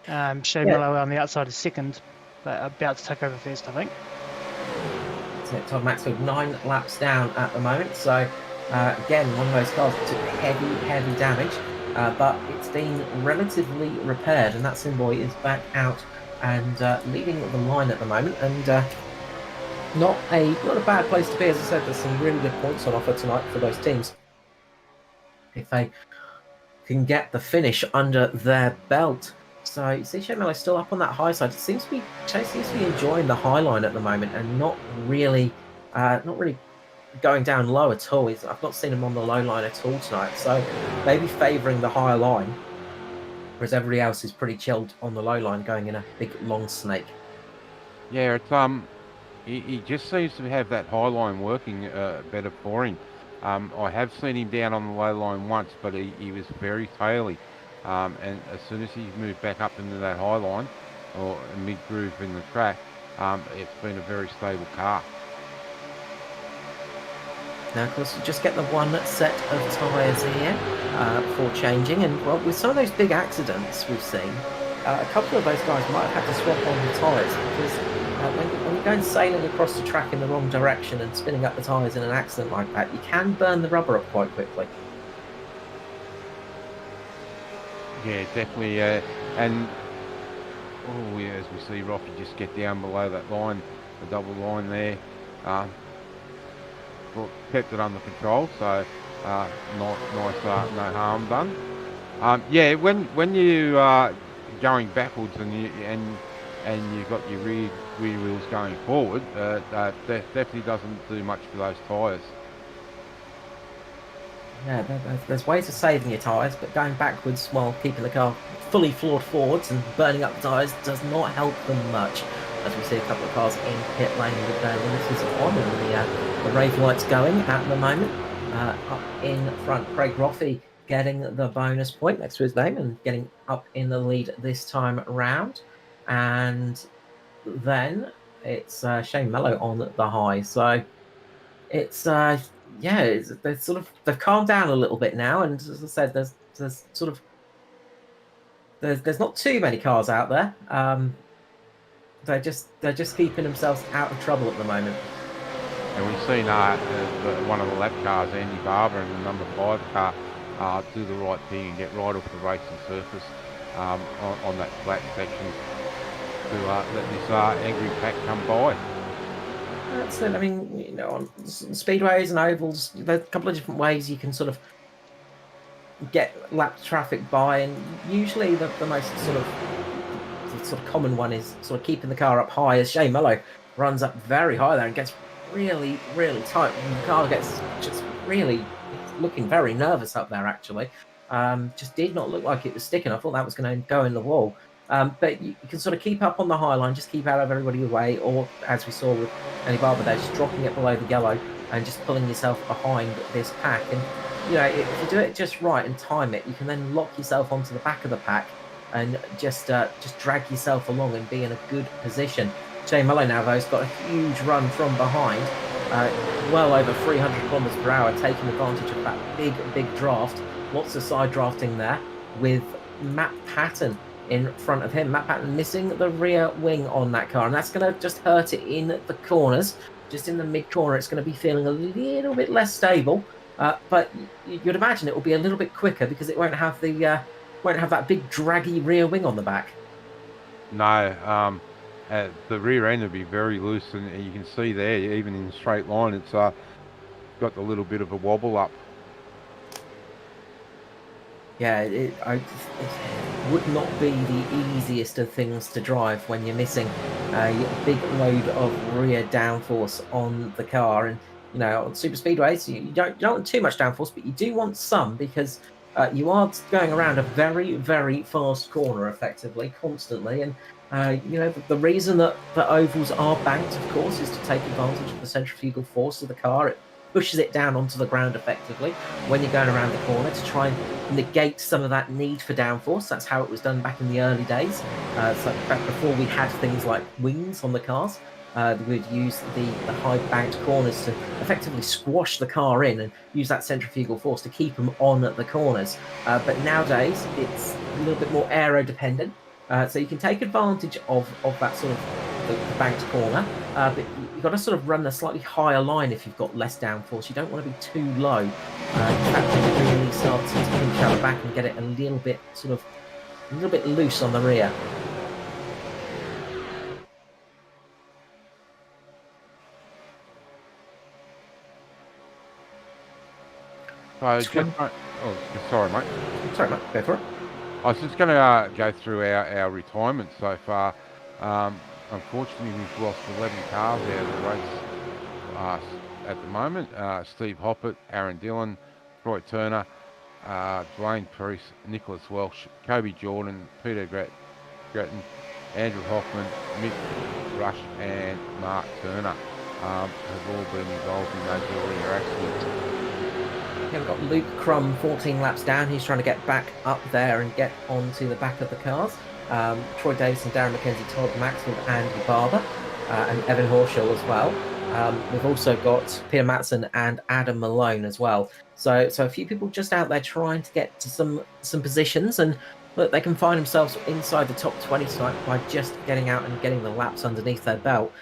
Shane Mello on the outside is second, but about to take over first, I think. So Todd Maxfield 9 laps down at the moment. So again, one of those cars that took heavy damage, but it's been relatively repaired, and that Simboy is back out and leading the line at the moment. And not a bad place to be. As I said, there's some really good points on offer tonight for those teams if they can get the finish under their belt. So you see Shane Mello still up on that high side. Chase seems to be enjoying the high line at the moment and not really going down low at all. I've not seen him on the low line at all tonight. So maybe favouring the higher line, whereas everybody else is pretty chilled on the low line, going in a big long snake. Yeah, it's he just seems to have that high line working better for him. I have seen him down on the low line once, but he was very taily. And as soon as he moved back up into that high line, or mid-groove in the track, it's been a very stable car. Now, of course, you just get the one set of tyres here for changing. And, well, with some of those big accidents we've seen, a couple of those guys might have had to swap on the tyres because when you're going sailing across the track in the wrong direction and spinning up the tyres in an accident like that, you can burn the rubber up quite quickly. Yeah, definitely. And as we see Rocky just get down below that line, the double line there, kept it under control. So nice, no harm done. Yeah, when you are going backwards and you've got your rear wheels going forward, that definitely doesn't do much for those tyres. Yeah, there's ways of saving your tyres, but going backwards while keeping the car fully floored forwards and burning up the tyres does not help them much. As we see a couple of cars in pit lane with their limiters on and the rave lights going at the moment. Up in front, Craig Roffey getting the bonus point next to his name and getting up in the lead this time round. And then it's Shane Mello on the high. So it's they've calmed down a little bit now, and as I said, there's not too many cars out there. They're just keeping themselves out of trouble at the moment. And we've seen one of the lap cars, Andy Barber, and the number 5 car do the right thing and get right off the racing surface on that flat section to let this angry pack come by. That's it. I mean, you know, on speedways and ovals, there's a couple of different ways you can sort of get lap traffic by, and usually the most sort of the sort of common one is sort of keeping the car up high, as Shane Mello runs up very high there and gets really, really tight. And the car gets just really looking very nervous up there, actually. Just did not look like it was sticking. I thought that was going to go in the wall. But you can sort of keep up on the high line, just keep out of everybody's way, or as we saw with Andy Barber there, just dropping it below the yellow and just pulling yourself behind this pack. And if you do it just right and time it, you can then lock yourself onto the back of the pack and just drag yourself along and be in a good position. Shane Mello now, though, has got a huge run from behind, well over 300 kilometers per hour, taking advantage of that big draft. Lots of side drafting there with Matt Patton in front of him. Matt Patton missing the rear wing on that car, and that's going to just hurt it in the corners. Just in the mid corner, it's going to be feeling a little bit less stable, but you'd imagine it will be a little bit quicker because it won't have that big draggy rear wing on the back. No, the rear end will be very loose, and you can see there, even in a straight line, it's got the little bit of a wobble up. Yeah, it would not be the easiest of things to drive when you're missing a big load of rear downforce on the car. And on super speedways, you don't want too much downforce, but you do want some, because you are going around a very, very fast corner effectively, constantly. And the reason that the ovals are banked, of course, is to take advantage of the centrifugal force of the car. It pushes it down onto the ground effectively when you're going around the corner to try and negate some of that need for downforce. That's how it was done back in the early days. So back before we had things like wings on the cars, we'd use the high banked corners to effectively squash the car in and use that centrifugal force to keep them on at the corners. But nowadays it's a little bit more aero dependent. So you can take advantage of that sort of the banked corner, but you've got to sort of run a slightly higher line if you've got less downforce. You don't want to be too low. In fact, you really start to pinch out the back and get it a little bit loose on the rear. Sorry, mate. Sorry, mate. Go for it. I was just going to go through our retirement so far. Unfortunately, we've lost 11 cars out of the race at the moment. Steve Hoppett, Aaron Dillon, Troy Turner, Dwayne Priest, Nicholas Welsh, Kobe Jordan, Peter Gretton, Andrew Hoffman, Mick Rush and Mark Turner have all been involved in those earlier accidents. Yeah, we've got Luke Crum 14 laps down. He's trying to get back up there and get onto the back of the cars. Troy Davison, Darren McKenzie, Todd Maxfield, Andy Barber, and Evan Horschel as well. We've also got Peter Matson and Adam Malone as well. So a few people just out there trying to get to some positions, and look, they can find themselves inside the top 20 by just getting out and getting the laps underneath their belt.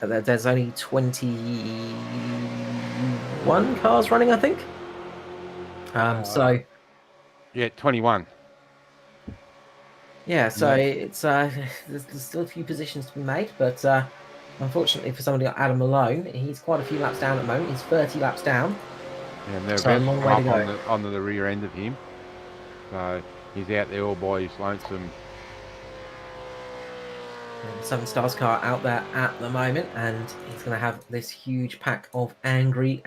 There's only 21 cars running, I think. So yeah, 21. Yeah, so it's there's still a few positions to be made, but unfortunately for somebody like Adam Malone, he's quite a few laps down at the moment. He's 30 laps down. Yeah, and they're so a long way to go. On the rear end of him. So he's out there all by his lonesome. Seven Stars car out there at the moment, and he's going to have this huge pack of angry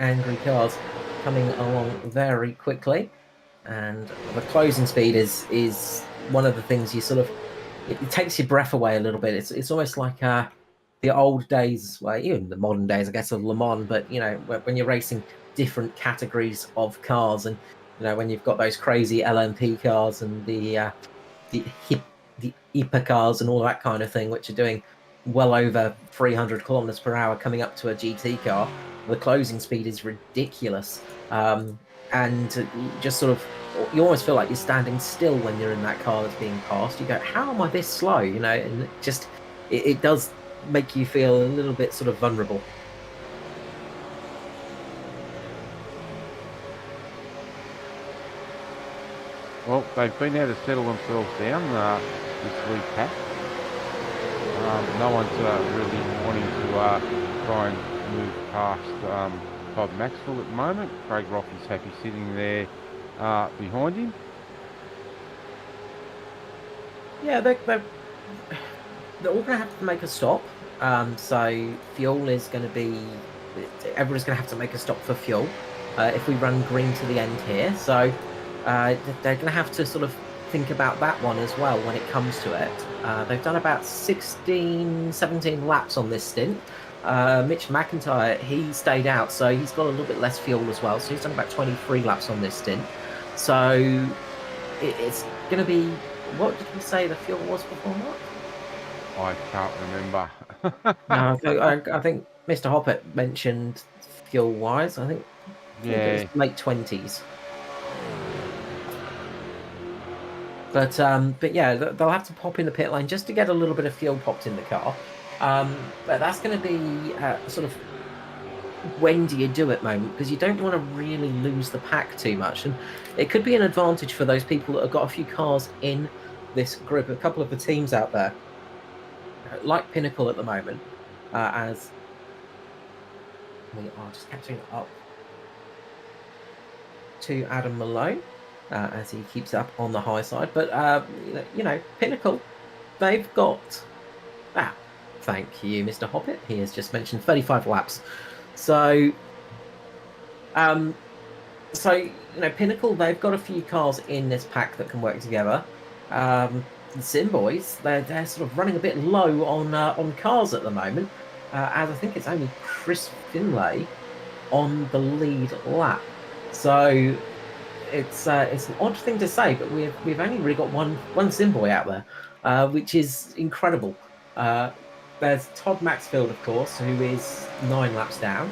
cars coming along very quickly. And the closing speed is one of the things you sort of, it takes your breath away a little bit. It's almost like the old days, well, even the modern days, I guess, of Le Mans. But when you're racing different categories of cars, and when you've got those crazy LMP cars and the IPA cars and all that kind of thing, which are doing well over 300 kilometers per hour coming up to a GT car, the closing speed is ridiculous. And just sort of, you almost feel like you're standing still when you're in that car that's being passed. You go, how am I this slow? And it does make you feel a little bit sort of vulnerable. Well, they've been able to settle themselves down this lead pack. No one's really wanting to try and move past Todd Maxwell at the moment. Craig Rocky's happy sitting there behind him. Yeah, they're all going to have to make a stop. So fuel is going to be, everybody's going to have to make a stop for fuel if we run green to the end here. So they're going to have to sort of think about that one as well when it comes to it. They've done about 16, 17 laps on this stint. Mitch McIntyre, he stayed out, so he's got a little bit less fuel as well. So he's done about 23 laps on this stint. So it's going to be, what did we say the fuel was before that? I can't remember. No, I think Mr. Hoppet mentioned fuel-wise. I think Yeah. it was late 20s. But yeah, they'll have to pop in the pit lane just to get a little bit of fuel popped in the car. But that's going to be sort of, when do you do it moment, because you don't want to really lose the pack too much, and it could be an advantage for those people that have got a few cars in this group. A couple of the teams out there, like Pinnacle at the moment, as we are just catching up to Adam Malone as he keeps up on the high side. But you know, Pinnacle, they've got thank you, Mr. Hoppet. He has just mentioned 35 laps. So you know, Pinnacle, they've got a few cars in this pack that can work together. The Sim Boys, they're sort of running a bit low on cars at the moment, as I think it's only Chris Finlay on the lead lap. So it's an odd thing to say, but we've only really got one Sim Boy out there, which is incredible. There's Todd Maxfield, of course, who is 9 laps down,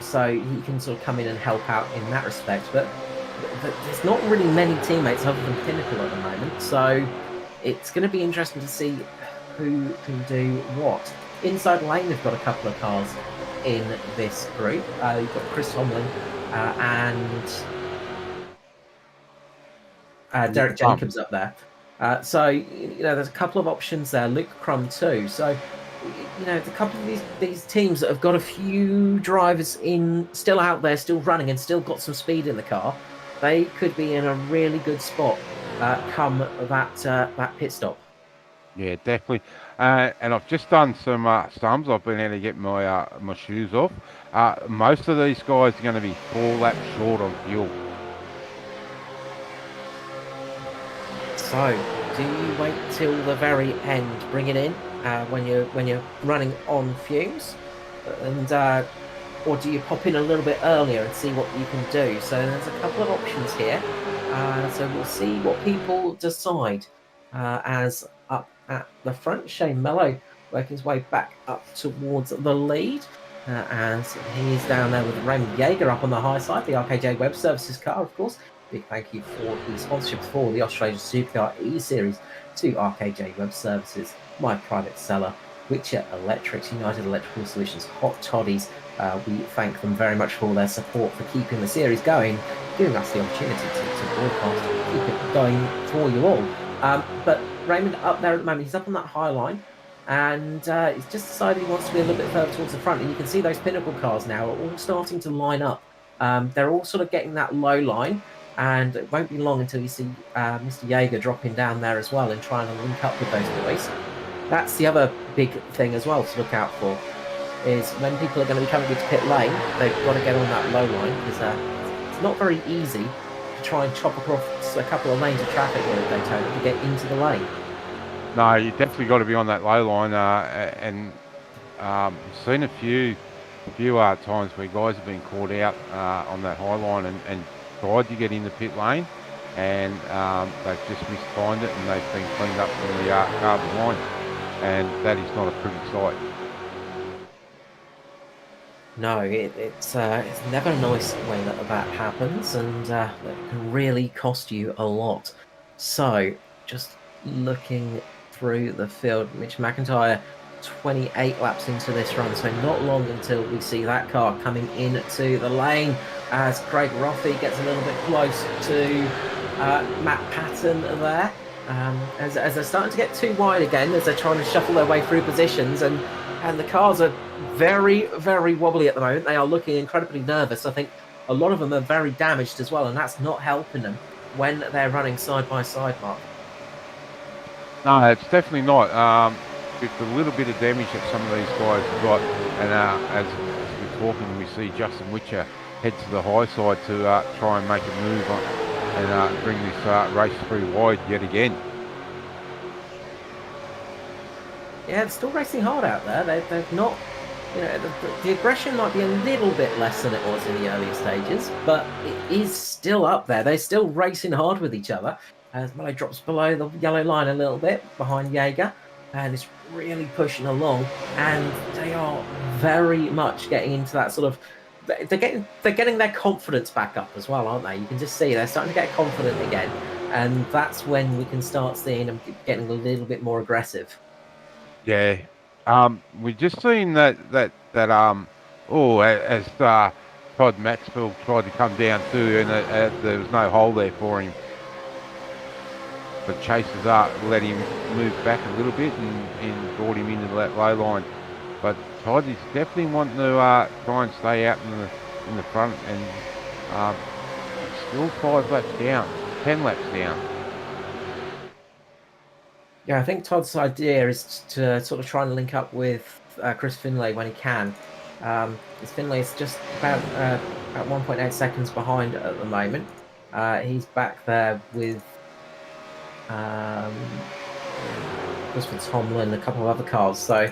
so he can sort of come in and help out in that respect. But there's not really many teammates other than Pinnacle at the moment, so it's going to be interesting to see who can do what. Inside lane, they've got a couple of cars in this group. You've got Chris Tomlin and Derek Jacobs up there. So, you know, there's a couple of options there. Luke Crum too. So, you know, a couple of these teams that have got a few drivers still out there, still running, and still got some speed in the car, they could be in a really good spot come that pit stop. Yeah, definitely. And I've just done some sums. I've been able to get my my shoes off. Most of these guys are going to be 4 laps short on fuel. So, do you wait till the very end, bring it in when you're running on fumes, and or do you pop in a little bit earlier and see what you can do? So there's a couple of options here. So we'll see what people decide. As up at the front, Shane Mello working his way back up towards the lead. As he's down there with Raymond Yeager up on the high side, the RKJ Web Services car, of course. Big thank you for the sponsorship for the Australasian Supercar eSeries to RKJ Web Services, My Private Cellar, Whitcher Electrix, United Electrical Solutions, Hot Toddys. We thank them very much for their support for keeping the series going, giving us the opportunity to broadcast, keep it going for you all. But Raymond up there at the moment, he's up on that high line, and he's just decided he wants to be a little bit further towards the front. And you can see those Pinnacle cars now are all starting to line up. They're all sort of getting that low line, and it won't be long until you see Mr. Yeager dropping down there as well and trying to link up with those boys. That's the other big thing as well to look out for, is when people are going to be coming into pit lane, they've got to get on that low line, because it's not very easy to try and chop across a couple of lanes of traffic here at Daytona to get into the lane. No, you definitely got to be on that low line, and I've seen a few times where guys have been caught out on that high line and tried to get in the pit lane, and they've just mistimed it, and they've been cleaned up from the car behind, and that is not a pretty sight. No, it's never nice when that happens, and that can really cost you a lot. So, just looking through the field, Mitch McIntyre 28 laps into this run, so not long until we see that car coming into the lane, as Craig Roffey gets a little bit close to Matt Patton there, as they're starting to get too wide again, as they're trying to shuffle their way through positions, and the cars are very, very wobbly at the moment. They are looking incredibly nervous. I think a lot of them are very damaged as well, and that's not helping them when they're running side by side, Mark. No, it's definitely not. With a little bit of damage that some of these guys have got, and as we're talking, we see Justin Whitcher head to the high side to try and make a move on and bring this race through wide yet again. Yeah, they're still racing hard out there. They've not, the aggression might be a little bit less than it was in the earlier stages, but it is still up there. They're still racing hard with each other. As Malloy drops below the yellow line a little bit behind Jaeger, and it's really pushing along, and they are very much getting into that sort of. They're getting their confidence back up as well, aren't they? You can just see they're starting to get confident again, and that's when we can start seeing them getting a little bit more aggressive. Yeah, we've just seen that as Todd Maxwell tried to come down too, and there was no hole there for him. But Chasers let him move back a little bit and brought him into that low line. But Toddys definitely wanting to try and stay out in the front, and still 5 laps down, 10 laps down. Yeah, I think Todd's idea is to sort of try and link up with Chris Finlay when he can. Chris Finlay is just about 1.8 seconds behind at the moment. He's back there with Christopher Tomlin and a couple of other cars. So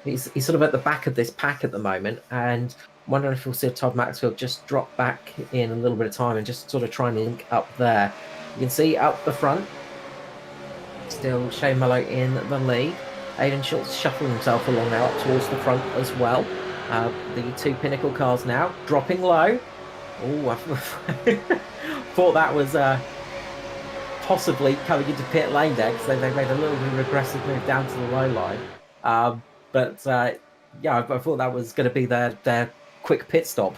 he's sort of at the back of this pack at the moment, and I'm wondering if we'll see Todd Maxfield just drop back in a little bit of time and just sort of try and link up there. You can see up the front, still Shane Mello in the lead. Aidan Schultz shuffling himself along now up towards the front as well. The 2 Pinnacle cars now dropping low. Oh, I thought that was possibly coming into pit lane there, because they made a little bit of aggressive move down to the low line. Yeah, I thought that was going to be their quick pit stop.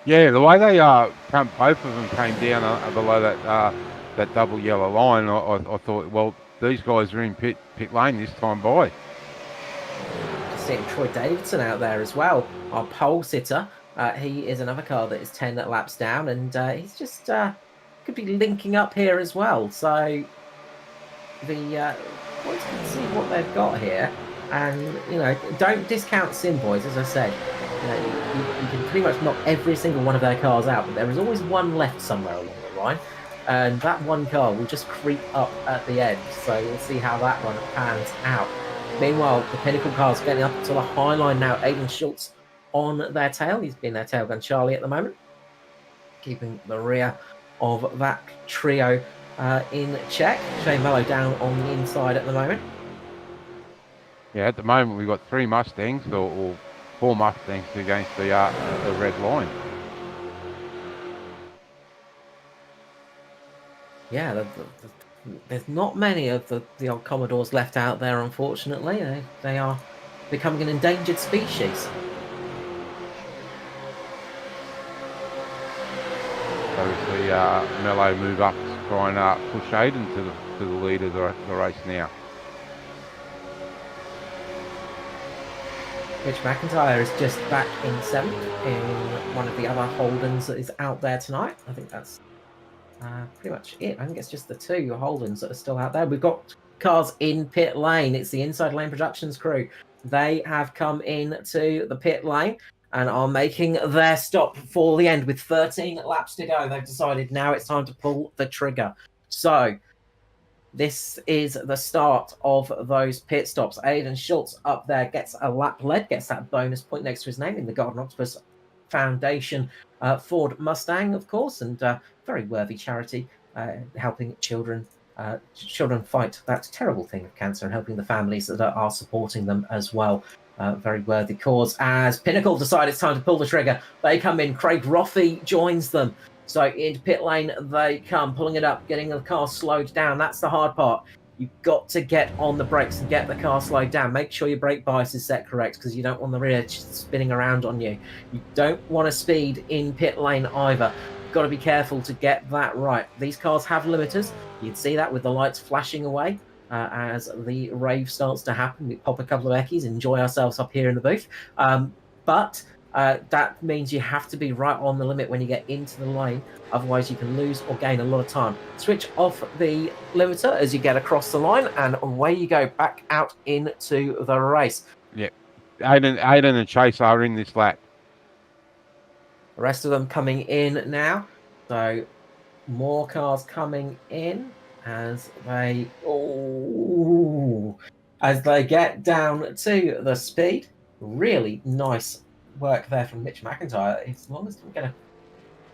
Yeah, the way they both of them came down below that double yellow line, I thought, well, these guys are in pit lane this time by. Just seeing Troy Davidson out there as well, our pole sitter. He is another car that is 10 laps down, and he's just could be linking up here as well. So let's see what they've got here, and don't discount Sim Boys, as I said. You can pretty much knock every single one of their cars out, but there is always one left somewhere along the line, and that one car will just creep up at the end. So we'll see how that one pans out. Meanwhile, the Pinnacle car's getting up to the high line now. Aidan Schultz on their tail. He's been their tailgun Charlie at the moment, keeping the rear of that trio in check. Shane Mello down on the inside at the moment. Yeah, at the moment we've got 3 Mustangs or 4 Mustangs against the red line. Yeah, there's not many of the old Commodores left out there, unfortunately. They are becoming an endangered species. Obviously, Mello move up to try and push Aiden to the lead of the race now. Rich McIntyre is just back in 7th in one of the other Holdens that is out there tonight. I think that's pretty much it. I think it's just the 2 Holdens that are still out there. We've got cars in pit lane. It's the Inside Lane Productions crew. They have come into the pit lane and are making their stop for the end with 13 laps to go. They've decided now it's time to pull the trigger. So this is the start of those pit stops. Aidan Schultz up there gets a lap lead, gets that bonus point next to his name in the Garden Octopus Foundation Ford Mustang, of course, and very worthy charity, helping children fight that terrible thing of cancer and helping the families that are supporting them as well. Very worthy cause. As Pinnacle decide it's time to pull the trigger, they come in. Craig Roffey joins them. So into pit lane they come, pulling it up, getting the car slowed down. That's the hard part. You've got to get on the brakes and get the car slowed down. Make sure your brake bias is set correct, because you don't want the rear spinning around on you. You don't want to speed in pit lane either. You've got to be careful to get that right. These cars have limiters. You'd see that with the lights flashing away as the rave starts to happen. We pop a couple of eckies, enjoy ourselves up here in the booth. But that means you have to be right on the limit when you get into the lane. Otherwise, you can lose or gain a lot of time. Switch off the limiter as you get across the line, and away you go back out into the race. Yep. Aiden and Chase are in this lap. The rest of them coming in now. So more cars coming in as they get down to the speed. Really nice work there from Mitch McIntyre. As long as we get a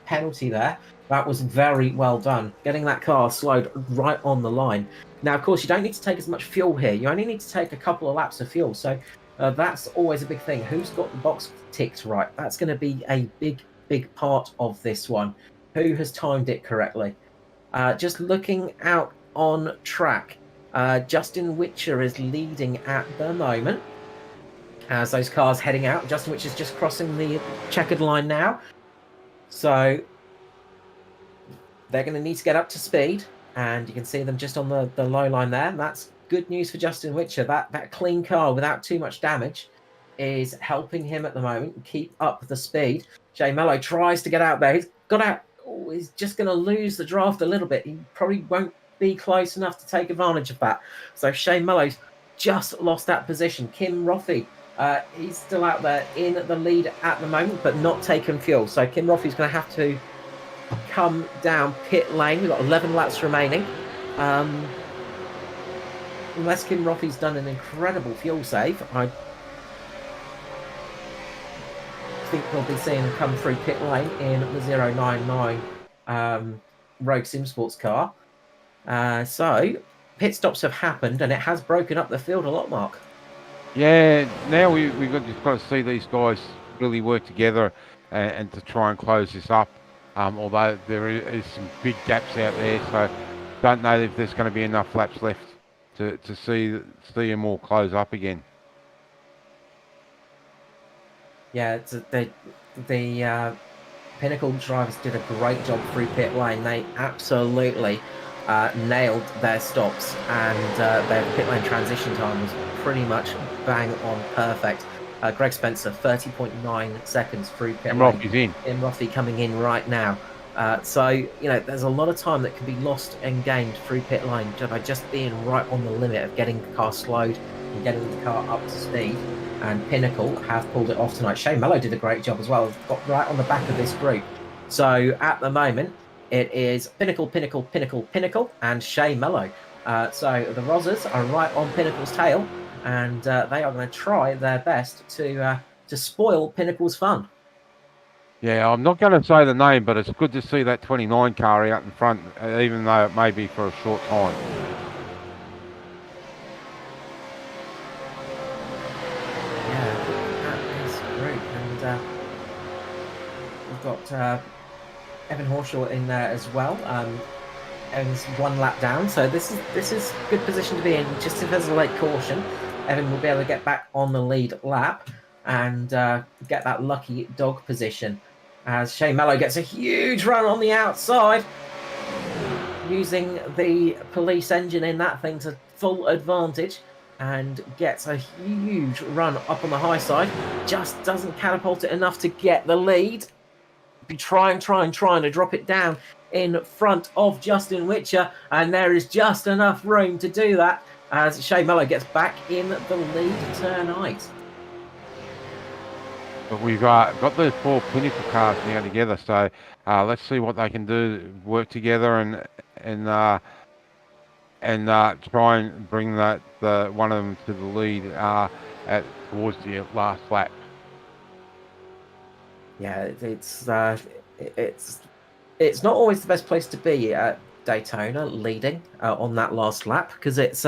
penalty there, that was very well done. Getting that car slowed right on the line. Now, of course, you don't need to take as much fuel here. You only need to take a couple of laps of fuel. So that's always a big thing. Who's got the box ticked right? That's going to be a big part of this one. Who has timed it correctly? Just looking out on track, Justin Whitcher is leading at the moment. As those cars heading out, Justin Whitcher's just crossing the checkered line now. So they're going to need to get up to speed, and you can see them just on the low line there. And that's good news for Justin Whitcher. That clean car without too much damage is helping him at the moment keep up the speed. Shea Mello tries to get out there. He's got out. Oh, he's just going to lose the draft a little bit. He probably won't be close enough to take advantage of that. So Shea Mello's just lost that position. Kim Roffey, he's still out there in the lead at the moment, but not taking fuel. So Kim Roffey's going to have to come down pit lane. We've got 11 laps remaining. Unless Kim Roffey's done an incredible fuel save, I think we'll be seeing him come through pit lane in the 099 Rogue Sim Sports car. So pit stops have happened, and it has broken up the field a lot, Mark. Yeah, now we've just got to see these guys really work together and to try and close this up. Although there is some big gaps out there, so don't know if there's going to be enough laps left to see them all close up again. Yeah, the Pinnacle drivers did a great job through pit lane. They absolutely nailed their stops, and their pit lane transition time was pretty much bang on perfect. Greg Spencer, 30.9 seconds through pit lane. Roffey's in. Tim Roffey coming in right now. So, there's a lot of time that can be lost and gained through pit lane by just being right on the limit of getting the car slowed and getting the car up to speed. And Pinnacle have pulled it off tonight. Shea Mello did a great job as well. Got right on the back of this group. So at the moment, it is Pinnacle, and Shea Mello. So the Rozzers are right on Pinnacle's tail, and they are going to try their best to spoil Pinnacle's fun. Yeah, I'm not going to say the name, but it's good to see that 29 car out in front, even though it may be for a short time. We've got Evan Horshaw in there as well. Evan's one lap down, so this is a good position to be in. Just if there's a late caution, Evan will be able to get back on the lead lap and get that lucky dog position. As Shea Mello gets a huge run on the outside, using the police engine in that thing to full advantage, and gets a huge run up on the high side. Just doesn't catapult it enough to get the lead. Be trying to drop it down in front of Justin Whitcher, and there is just enough room to do that as Shea Mello gets back in the lead tonight. But we've got the four Pinnacle cars now together, so let's see what they can do, work together and try and bring the one of them to the lead towards the last lap. Yeah, it's not always the best place to be at Daytona, leading on that last lap, because it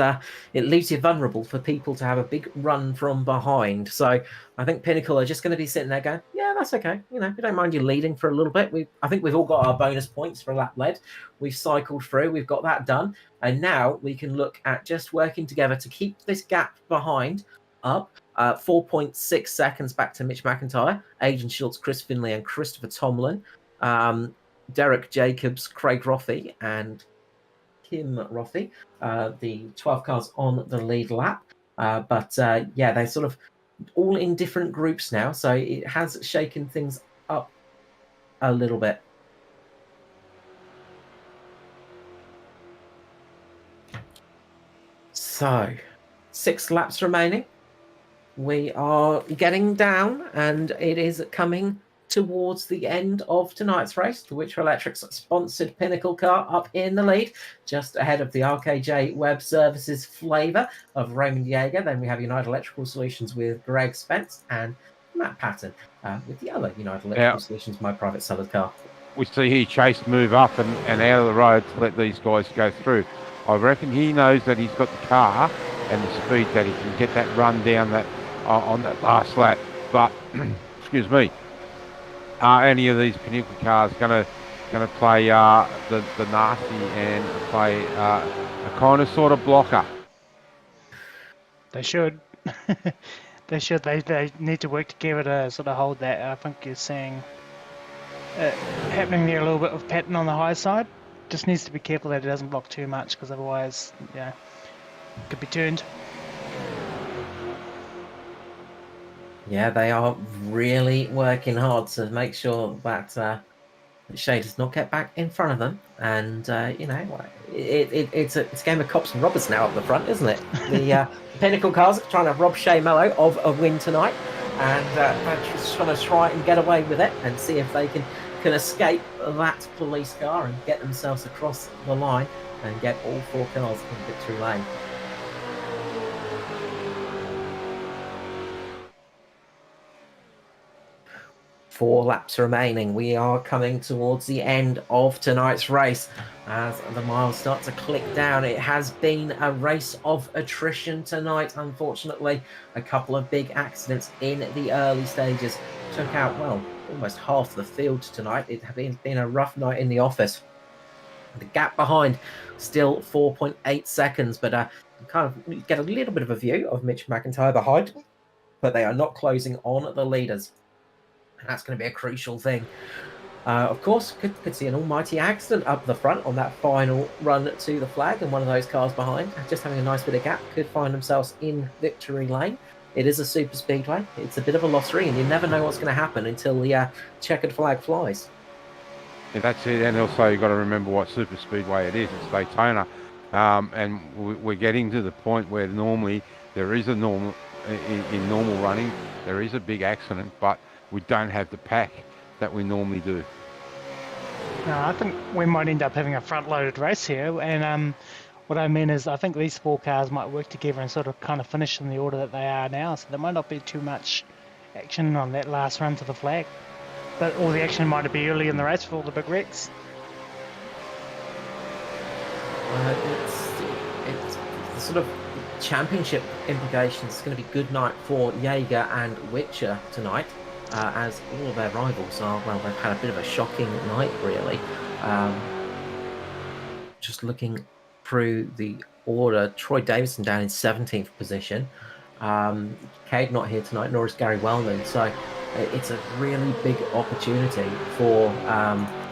leaves you vulnerable for people to have a big run from behind. So I think Pinnacle are just going to be sitting there going, yeah, that's okay. We don't mind you leading for a little bit. I think we've all got our bonus points for a lap led. We've cycled through. We've got that done. And now we can look at just working together to keep this gap behind up. 4.6 seconds back to Mitch McIntyre, Aidan Schultz, Chris Finley, and Christopher Tomlin. Derek Jacobs, Craig Roffey, and Kim Roffey, the 12 cars on the lead lap. But they're sort of all in different groups now, so it has shaken things up a little bit. So 6 laps remaining. We are getting down, and it is coming towards the end of tonight's race. The Whitcher Electrix sponsored Pinnacle car up in the lead, just ahead of the RKJ Web Services flavour of Raymond Yeager. Then we have United Electrical Solutions with Greg Spence and Matt Patton with the other United Electrical Solutions, my Private Cellar car. We see here Chase move up and out of the road to let these guys go through. I reckon he knows that he's got the car and the speed that he can get that run down that on that last lap. But excuse me, are any of these Pinnacle cars going to play the nasty and play a kind of sort of blocker? They should. They should. They need to work together to sort of hold that. I think you're seeing happening there a little bit of Patton on the high side. Just needs to be careful that it doesn't block too much, because otherwise, could be turned. Yeah, they are really working hard to make sure that Shea does not get back in front of them. And, it's a game of cops and robbers now up the front, isn't it? The Pinnacle cars are trying to rob Shea Mello of a win tonight. And they're just trying to try and get away with it and see if they can escape that police car and get themselves across the line and get all 4 cars in victory lane. Four laps remaining. We are coming towards the end of tonight's race as the miles start to click down. It has been a race of attrition tonight, unfortunately. A couple of big accidents in the early stages took out, almost half the field tonight. It had been a rough night in the office. The gap behind still 4.8 seconds, but you kind of get a little bit of a view of Mitch McIntyre behind, but they are not closing on the leaders. And that's going to be a crucial thing. Of course, could see an almighty accident up the front on that final run to the flag, and one of those cars behind, just having a nice bit of gap, could find themselves in victory lane. It is a super speedway. It's a bit of a lottery, and you never know what's going to happen until the checkered flag flies. Yeah, that's it. And also you've got to remember what super speedway it is. It's Daytona. And we're getting to the point where normally there is a normal, in normal running, there is a big accident, but we don't have the pack that we normally do. No, I think we might end up having a front-loaded race here, and what I mean is I think these 4 cars might work together and sort of kind of finish in the order that they are now, so there might not be too much action on that last run to the flag, but all the action might be early in the race for all the big wrecks. It's the sort of championship implications. It's going to be good night for Yeager and Whitcher tonight. As all of their rivals are, they've had a bit of a shocking night, really. Just looking through the order, Troy Davison down in 17th position. Cade not here tonight, nor is Gary Wellman. So it's a really big opportunity for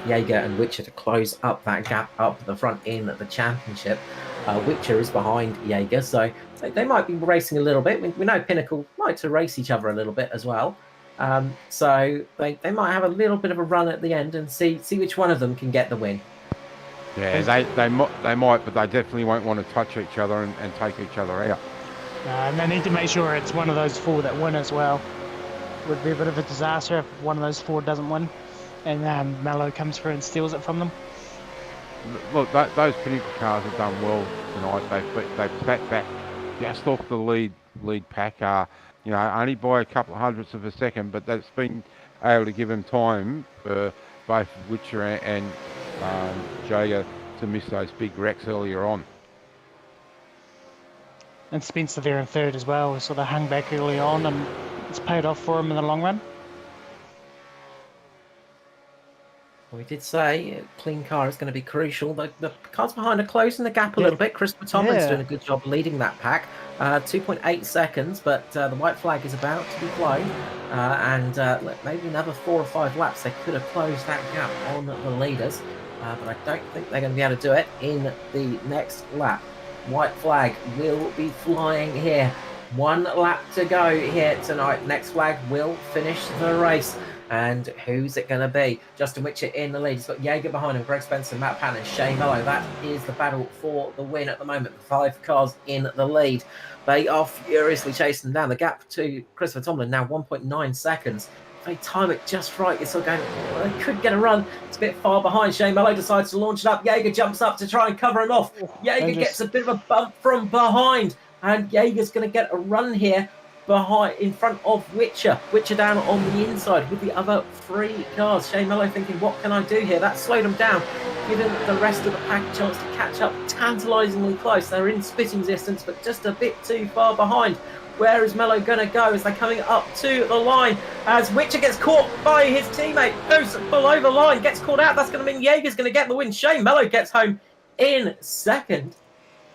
Yeager and Whitcher to close up that gap up the front in the championship. Whitcher is behind Yeager, so they might be racing a little bit. We know Pinnacle like to race each other a little bit as well. So they might have a little bit of a run at the end and see which one of them can get the win. Yeah, they might, but they definitely won't want to touch each other and take each other out. And they need to make sure it's one of those 4 that win as well. Would be a bit of a disaster if one of those 4 doesn't win and Mello comes through and steals it from them. Look, those Pinnacle cars have done well tonight. They've sat back just off the lead pack. Only by a couple of hundredths of a second, but that's been able to give them time for both Whitcher and Jager to miss those big wrecks earlier on. And Spencer there in 3rd as well, sort of hung back early on, and it's paid off for him in the long run. We did say clean car is going to be crucial. The cars behind are closing the gap a little bit. Christopher Tomlin's doing a good job leading that pack. 2.8 seconds, but the white flag is about to be flown. And maybe another 4 or 5 laps, they could have closed that gap on the leaders. But I don't think they're going to be able to do it in the next lap. White flag will be flying here 1 lap to go here tonight. Next flag will finish the race. And who's it going to be? Justin Whitcher in the lead. He's got Jaeger behind him, Greg Spencer, Matt Pan, and Shane Mello. That is the battle for the win at the moment. 5 cars in the lead. They are furiously chasing down. The gap to Christopher Tomlin now 1.9 seconds. If they time it just right, you're still going, well, they could get a run. It's a bit far behind. Shane Mello decides to launch it up. Jaeger jumps up to try and cover him off. Jaeger gets a bit of a bump from behind. And Jaeger's going to get a run here in front of Whitcher. Whitcher down on the inside with the other 3 cars. Shane Mello thinking, what can I do here? That slowed him down, giving the rest of the pack a chance to catch up. Tantalisingly close. They're in spitting distance, but just a bit too far behind. Where is Mello going to go as they're coming up to the line? As Whitcher gets caught by his teammate, goes below the line, gets caught out. That's going to mean Jaeger's going to get the win. Shane Mello gets home in second.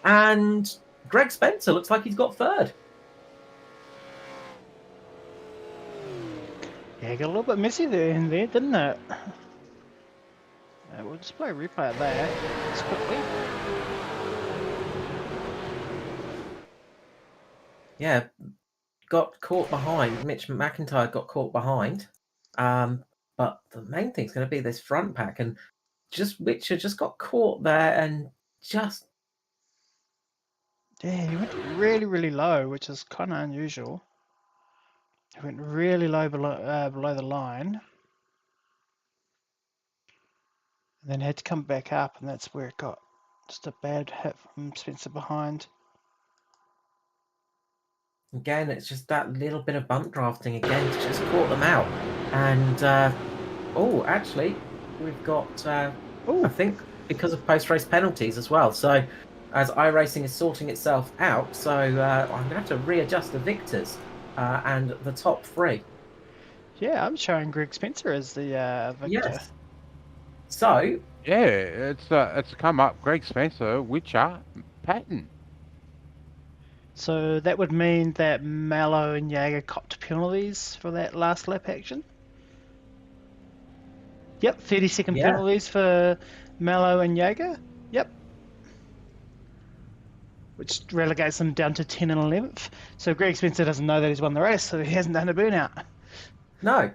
And Greg Spencer looks like he's got third. Yeah, got a little bit messy there, didn't it? We'll just play a replay of that just quickly. Yeah, got caught behind. Mitch McIntyre got caught behind. But the main thing's going to be this front pack. And just Whitcher just got caught there and just... Yeah, he went really, really low, which is kind of unusual. He went really low below the line. And then had to come back up, and that's where it got just a bad hit from Spencer behind. Again, it's just that little bit of bump drafting again to just caught them out. And, actually, we've got, I think, because of post-race penalties as well. So, as iRacing is sorting itself out, so I'm going to have to readjust the victors and the top 3. Yeah, I'm showing Greg Spencer as the victor. Yes. So... Yeah, it's come up. Greg Spencer, Whitcher, Patton. So that would mean that Mello and Jaeger copped penalties for that last lap action. Yep, 30-second penalties for Mello and Jaeger. Yep. Which relegates them down to 10 and 11th. So Greg Spencer doesn't know that he's won the race, so he hasn't done a burnout. No,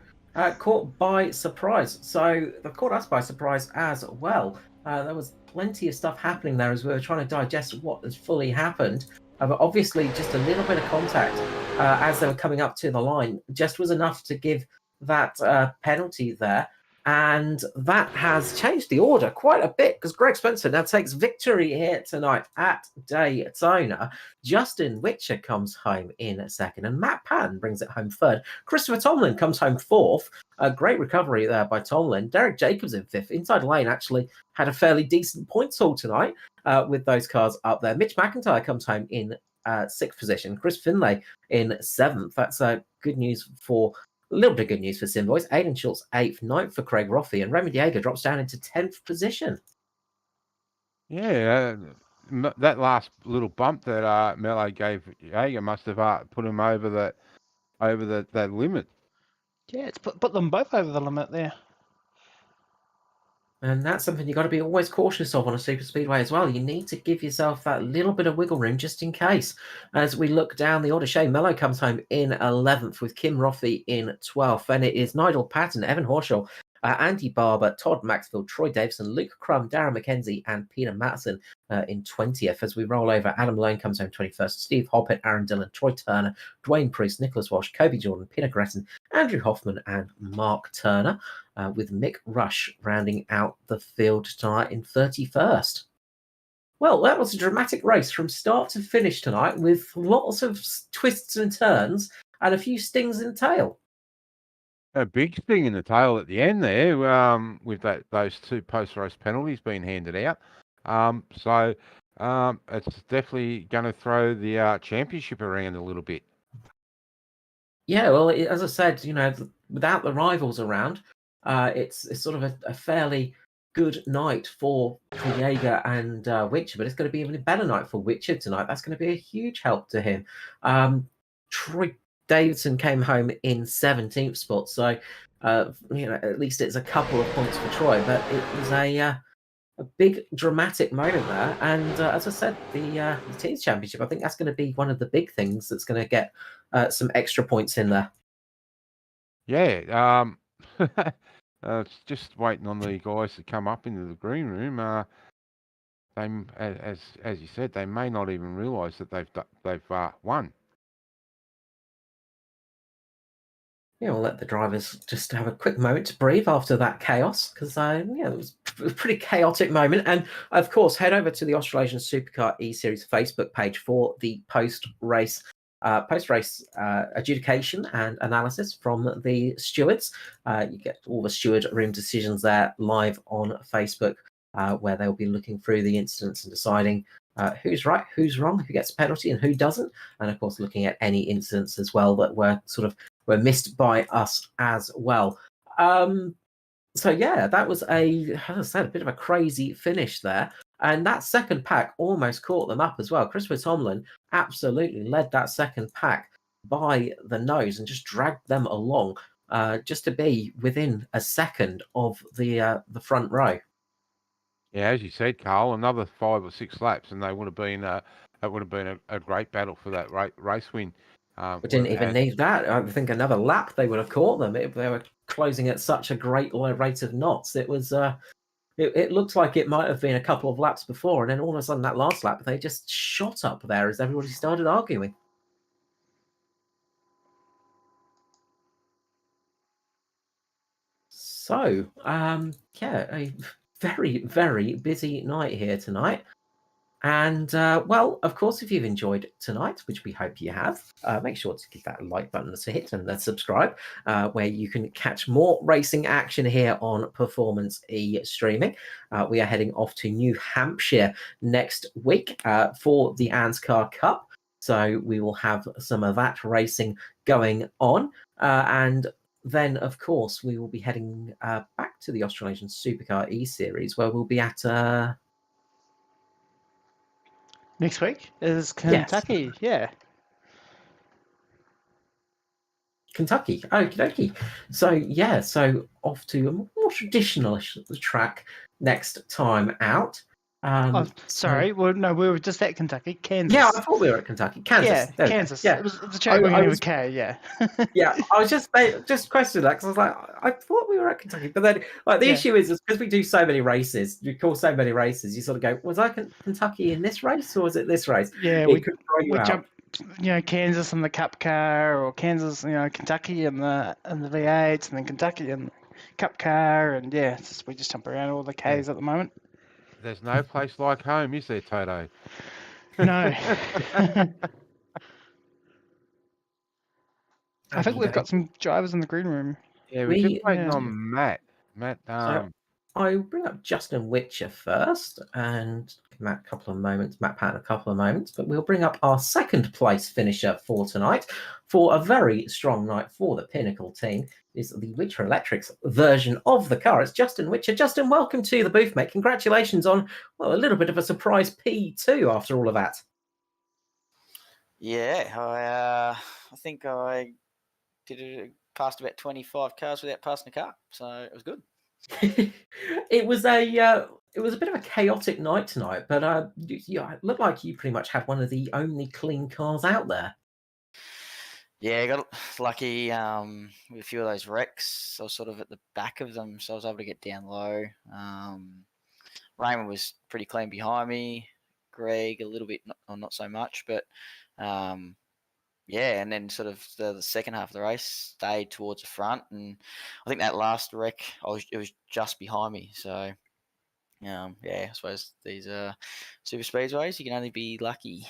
caught by surprise. So they've caught us by surprise as well. There was plenty of stuff happening there as we were trying to digest what has fully happened. But obviously, just a little bit of contact as they were coming up to the line just was enough to give that penalty there. And that has changed the order quite a bit because Greg Spencer now takes victory here tonight at Daytona. Justin Whitcher comes home in second, and Matt Pan brings it home third. Christopher Tomlin comes home fourth. A great recovery there by Tomlin. Derek Jacobs in fifth. Inside Lane actually had a fairly decent points haul tonight with those cars up there. Mitch McIntyre comes home in sixth position. Chris Finlay in seventh. That's good news for... A little bit of good news for Simboys. Aidan Schultz, 8th, 9th for Craig Roffey, and Raymond Jaeger drops down into 10th position. Yeah, that last little bump that Mello gave Jaeger must have put him over that limit. Yeah, it's put them both over the limit there. And that's something you've got to be always cautious of on a super speedway as well. You need to give yourself that little bit of wiggle room just in case. As we look down the order, Shane Mello comes home in 11th with Kim Roffey in 12th. And it is Nigel Patton, Evan Horschel, Andy Barber, Todd Maxfield, Troy Davison, Luke Crum, Darren McKenzie, and Peter Matson in 20th. As we roll over, Adam Lone comes home 21st, Steve Hoppett, Aaron Dillon, Troy Turner, Dwayne Priest, Nicholas Walsh, Kobe Jordan, Peter Gretton, Andrew Hoffman, and Mark Turner, with Mick Rush rounding out the field tonight in 31st. Well, that was a dramatic race from start to finish tonight with lots of twists and turns and a few stings in the tail. A big sting in the tail at the end there, with those 2 post-race penalties being handed out. So it's definitely going to throw the championship around a little bit. Yeah, well, as I said, without the rivals around, it's sort of a fairly good night for Jaeger and Whitcher, but it's going to be even a better night for Whitcher tonight. That's going to be a huge help to him. Troy Davidson came home in 17th spot, so at least it's a couple of points for Troy, but it was a big dramatic moment there. And as I said, the teams championship, I think that's going to be one of the big things that's going to get some extra points in there. Yeah, it's just waiting on the guys to come up into the green room. They, as you said, they may not even realise that they've won. Yeah, we'll let the drivers just have a quick moment to breathe after that chaos, because it was a pretty chaotic moment. And of course, head over to the Australasian Supercar eSeries Facebook page for the post-race adjudication and analysis from the stewards. You get all the steward room decisions there live on Facebook, where they'll be looking through the incidents and deciding who's right, who's wrong, who gets a penalty, and who doesn't. And of course, looking at any incidents as well that were missed by us as well. So yeah, that was as I said, a bit of a crazy finish there. And that second pack almost caught them up as well. Christopher Tomlin absolutely led that second pack by the nose and just dragged them along, just to be within a second of the front row. Yeah, as you said, Carl, another 5 or 6 laps, and they would have been a great battle for that race win. We didn't even need that. I think another lap they would have caught them. They were closing at such a great rate of knots. It was it looked like it might have been a couple of laps before, and then all of a sudden that last lap they just shot up there as everybody started arguing. So a very, very busy night here tonight. And well, of course, if you've enjoyed tonight, which we hope you have, make sure to give that like button to hit and then subscribe, where you can catch more racing action here on Performance E streaming. We are heading off to New Hampshire next week for the ANSCAR Cup. So we will have some of that racing going on. And then, of course, we will be heading back to the Australasian Supercar eSeries, where we'll be at... Next week is Kentucky. Yes. Yeah. Kentucky. Okie dokie. So off to a more traditional track next time out. Sorry. Well, no, we were just at Kentucky. Kansas. Yeah, I thought we were at Kentucky. Kansas. Yeah, Kansas. Yeah. It was a track beginning with K, yeah. Yeah, I was just questioning that because I was like, I thought we were at Kentucky. But then the issue is because we do so many races, you call so many races, you sort of go, was I Kentucky in this race or was it this race? Yeah, we jump, Kansas in the Cup car, or Kansas, Kentucky in the V8s, and then Kentucky in the Cup car, and we just jump around all the Ks at the moment. There's no place like home, is there, Toto? No. I think we've got some drivers in the green room. Yeah, we're just waiting on Matt. Matt, I'll bring up Justin Whitcher first and Matt Patton a couple of moments, but we'll bring up our second place finisher for tonight for a very strong night for the Pinnacle team. Is the Whitcher Electrix version of the car. It's Justin Whitcher. Justin, welcome to the booth, mate. Congratulations on, a little bit of a surprise P2 after all of that. Yeah, I think I passed about 25 cars without passing a car, so it was good. It was a bit of a chaotic night tonight, but it looked like you pretty much had one of the only clean cars out there. Yeah, I got lucky with a few of those wrecks. I was sort of at the back of them, so I was able to get down low. Raymond was pretty clean behind me. Greg a little bit, not so much, but and then sort of the second half of the race stayed towards the front, and I think that last wreck, it was just behind me. So, I suppose these super speedways, you can only be lucky.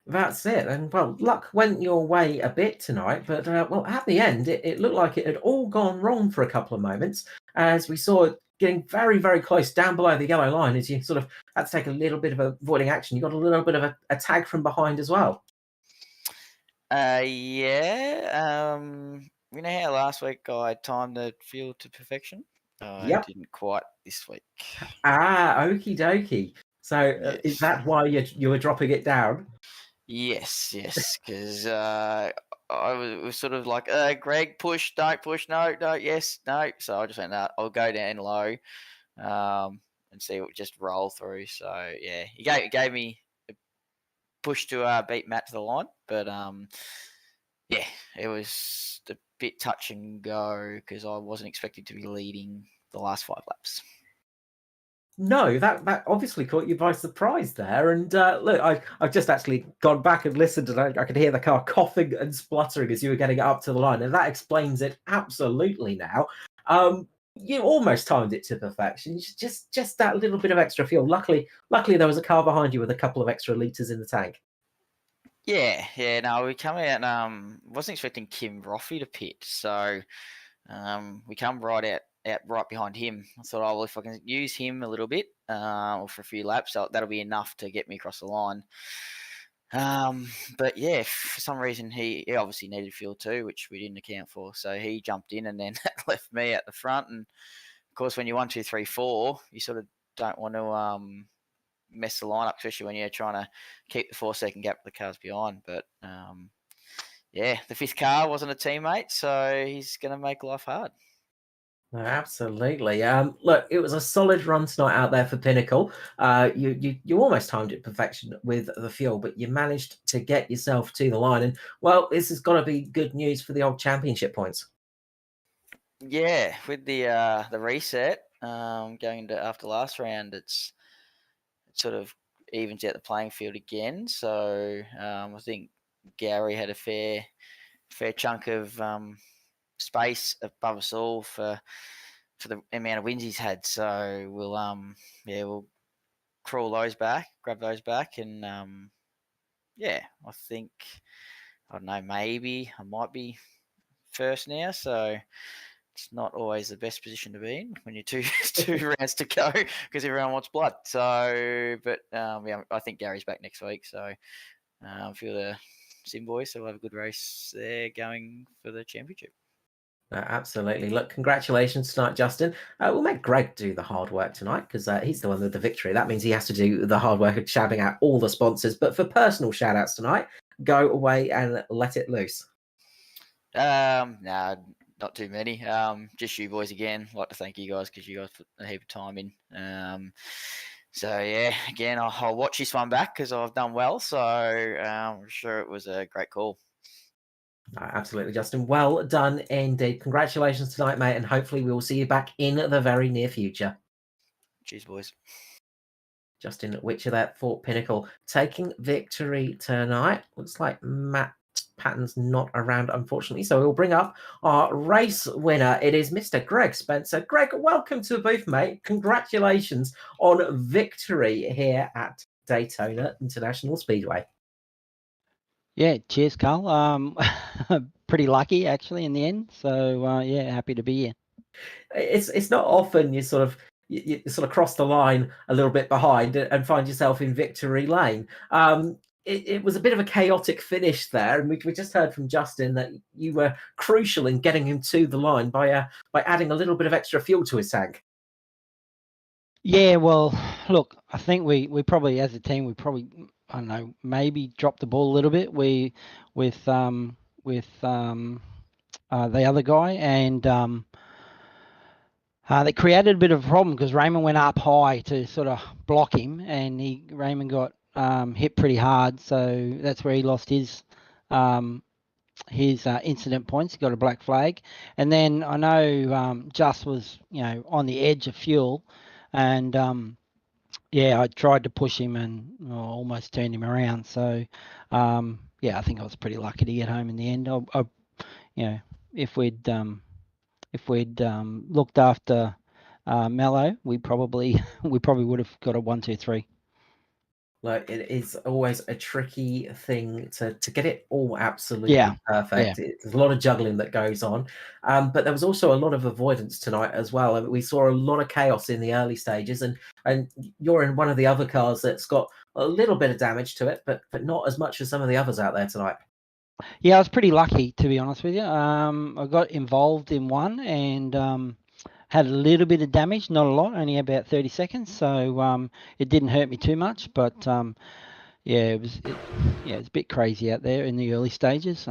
That's it. And, well, luck went your way a bit tonight, but, at the end, it looked like it had all gone wrong for a couple of moments, as we saw it getting very, very close down below the yellow line, as you sort of had to take a little bit of avoiding action. You got a little bit of a tag from behind as well. You know how last week I timed the field to perfection? I didn't quite this week. Okie dokie. So is that why you were dropping it down? Yes, because I was sort of like, Greg, push, don't push, no, yes, no. So I just went, no, I'll go down low. And and see it just roll through. So yeah, he gave me a push to beat Matt to the line, but yeah, it was a bit touch and go because I wasn't expecting to be leading the last 5 laps. No, that obviously caught you by surprise there. And look, I've just actually gone back and listened, and I could hear the car coughing and spluttering as you were getting up to the line, and that explains it absolutely now. You almost timed it to perfection. Just that little bit of extra fuel. Luckily, there was a car behind you with a couple of extra litres in the tank. Yeah. No, we come out. Wasn't expecting Kim Roffey to pit, so we come right behind him. I thought, oh well, if I can use him a little bit, or for a few laps, that'll be enough to get me across the line. But yeah, for some reason he obviously needed fuel too, which we didn't account for. So he jumped in and then left me at the front. And of course, when you're 1, 2, 3, 4, you sort of don't want to mess the line up, especially when you're trying to keep the 4-second gap with the cars behind. But yeah, the 5th car wasn't a teammate, so he's going to make life hard. No, absolutely. Look, it was a solid run tonight out there for Pinnacle. You almost timed it perfection with the fuel, but you managed to get yourself to the line. And well, this has got to be good news for the old championship points. Yeah, with the reset going into after last round, it sort of evens out the playing field again. So I think Gary had a fair chunk of space above us all for the amount of wins he's had. So we'll crawl those back, grab those back, and I think I don't know, maybe I might be first now. So it's not always the best position to be in when you're two rounds to go because everyone wants blood. So, but I think Gary's back next week. So I feel the Sim boys, so we'll have a good race there going for the championship. Absolutely. Look, congratulations tonight, Justin. We'll make Greg do the hard work tonight because he's the one with the victory. That means he has to do the hard work of shouting out all the sponsors. But for personal shout outs tonight, go away and let it loose. Nah, not too many. Just you boys again. I'd like to thank you guys because you guys put a heap of time in. So yeah, again, I'll watch this one back because I've done well. So I'm sure it was a great call. Absolutely, Justin. Well done indeed. Congratulations tonight, mate, and hopefully we will see you back in the very near future. Cheers, boys. Justin Whitcher there for Pinnacle, taking victory tonight. Looks like Matt Patton's not around, unfortunately, so we'll bring up our race winner. It is Mr. Greg Spencer. Greg, welcome to the booth, mate. Congratulations on victory here at Daytona International Speedway. Yeah, cheers, Carl. Pretty lucky actually in the end. So yeah, happy to be here. It's not often you sort of cross the line a little bit behind and find yourself in victory lane. It was a bit of a chaotic finish there, and we just heard from Justin that you were crucial in getting him to the line by adding a little bit of extra fuel to his tank. Yeah, well, look, I think we probably as a team I don't know, maybe dropped the ball a little bit. With the other guy, and they created a bit of a problem because Raymond went up high to sort of block him, and Raymond got hit pretty hard, so that's where he lost his incident points. He got a black flag, and then I know Just was on the edge of fuel, and I tried to push him and almost turned him around. So, I think I was pretty lucky to get home in the end. If we'd looked after Mello, we probably would have got a 1, 2, 3. Like, it is always a tricky thing to get it all absolutely perfect. Yeah. There's a lot of juggling that goes on. But there was also a lot of avoidance tonight as well. We saw a lot of chaos in the early stages, and you're in one of the other cars that's got a little bit of damage to it, but not as much as some of the others out there tonight. Yeah, I was pretty lucky, to be honest with you. I got involved in one and had a little bit of damage, not a lot, only about 30 seconds. So it didn't hurt me too much, but it was a bit crazy out there in the early stages.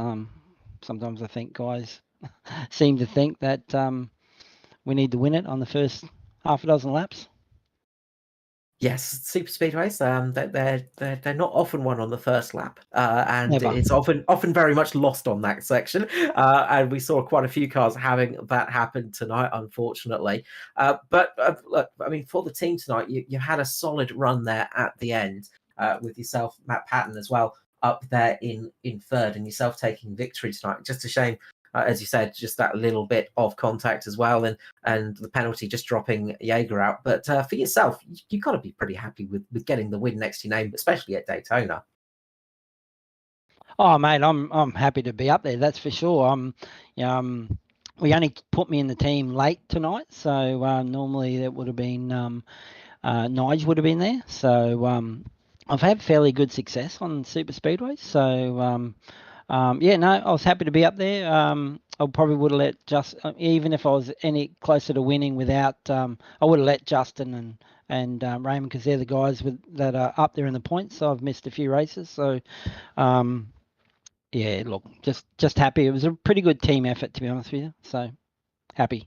Sometimes I think guys seem to think that we need to win it on the first half a dozen laps. Yes, super speedways. They're not often won on the first lap, and Never. it's often very much lost on that section. And we saw quite a few cars having that happen tonight, unfortunately. But look, I mean, for the team tonight, you had a solid run there at the end with yourself, Matt Patton, as well, up there in third, and yourself taking victory tonight. Just a shame. As you said, just that little bit of contact as well, and the penalty just dropping Jaeger out. But for yourself, you've got to be pretty happy with getting the win next to your name, especially at Daytona. Oh, mate, I'm happy to be up there. That's for sure. We only put me in the team late tonight, so normally it would have been Nige would have been there. So I've had fairly good success on super speedways. So yeah, no, I was happy to be up there. I probably would have let even if I was any closer to winning without, I would have let Justin and Raymond, because they're the guys that are up there in the points. So I've missed a few races. So yeah, look, just happy. It was a pretty good team effort, to be honest with you. So happy.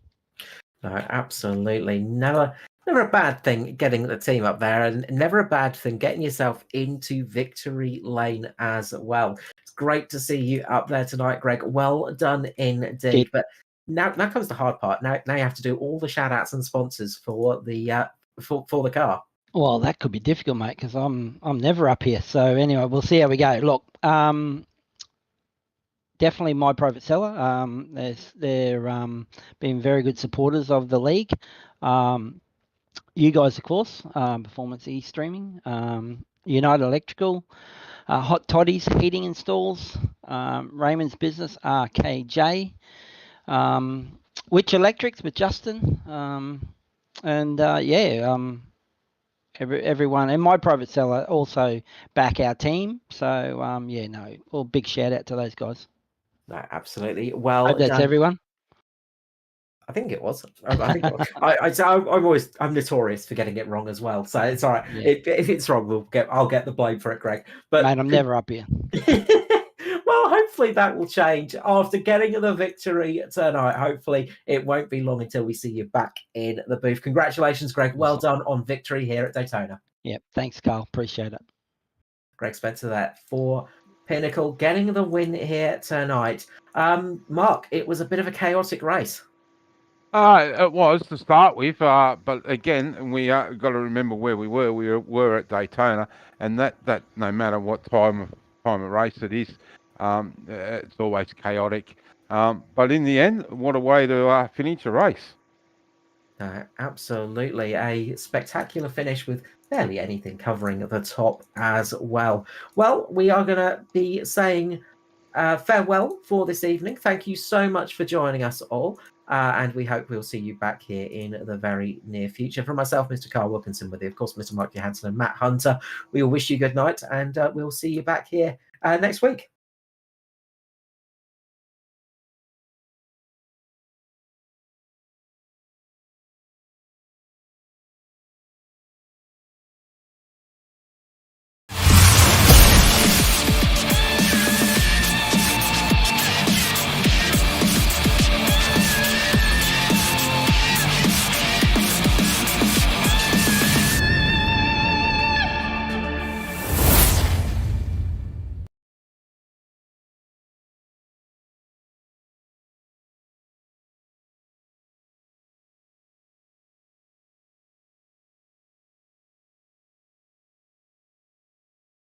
No, absolutely. Never a bad thing getting the team up there, and never a bad thing getting yourself into victory lane as well. It's great to see you up there tonight, Greg. Well done indeed. But now comes the hard part. Now you have to do all the shout outs and sponsors for the for the car. Well, that could be difficult, mate, because I'm never up here. So anyway, we'll see how we go. Look, definitely my Private Cellar. They're been very good supporters of the league. You guys, of course, Performance E-Streaming, United Electrical, Hot Toddys Heating Installs, Raymond's Business, RKJ, Whitcher Electrix with Justin, and everyone, and my Private Cellar also back our team. So yeah, no, well, big shout out to those guys. No, absolutely. Well, Hope that's everyone. I think it was. I think I'm notorious for getting it wrong as well. So it's all right. Yeah. If it's wrong, I'll get the blame for it, Greg. But Mate, I'm never up here. Well, hopefully that will change after getting the victory tonight. Hopefully it won't be long until we see you back in the booth. Congratulations, Greg. Well done on victory here at Daytona. Yeah, thanks, Carl. Appreciate it. Greg Spencer there for Pinnacle, getting the win here tonight. Mark, it was a bit of a chaotic race. It was to start with, but again, we got to remember where we were. We were at Daytona, and that no matter what time of race it is, it's always chaotic. But in the end, what a way to finish a race. Absolutely. A spectacular finish with barely anything covering the top as well. Well, we are going to be saying farewell for this evening. Thank you so much for joining us all. And we hope we'll see you back here in the very near future. From myself, Mr. Carl Wilkinson, with you, of course, Mr. Mike Johansson and Matt Hunter, we will wish you good night, and we'll see you back here next week.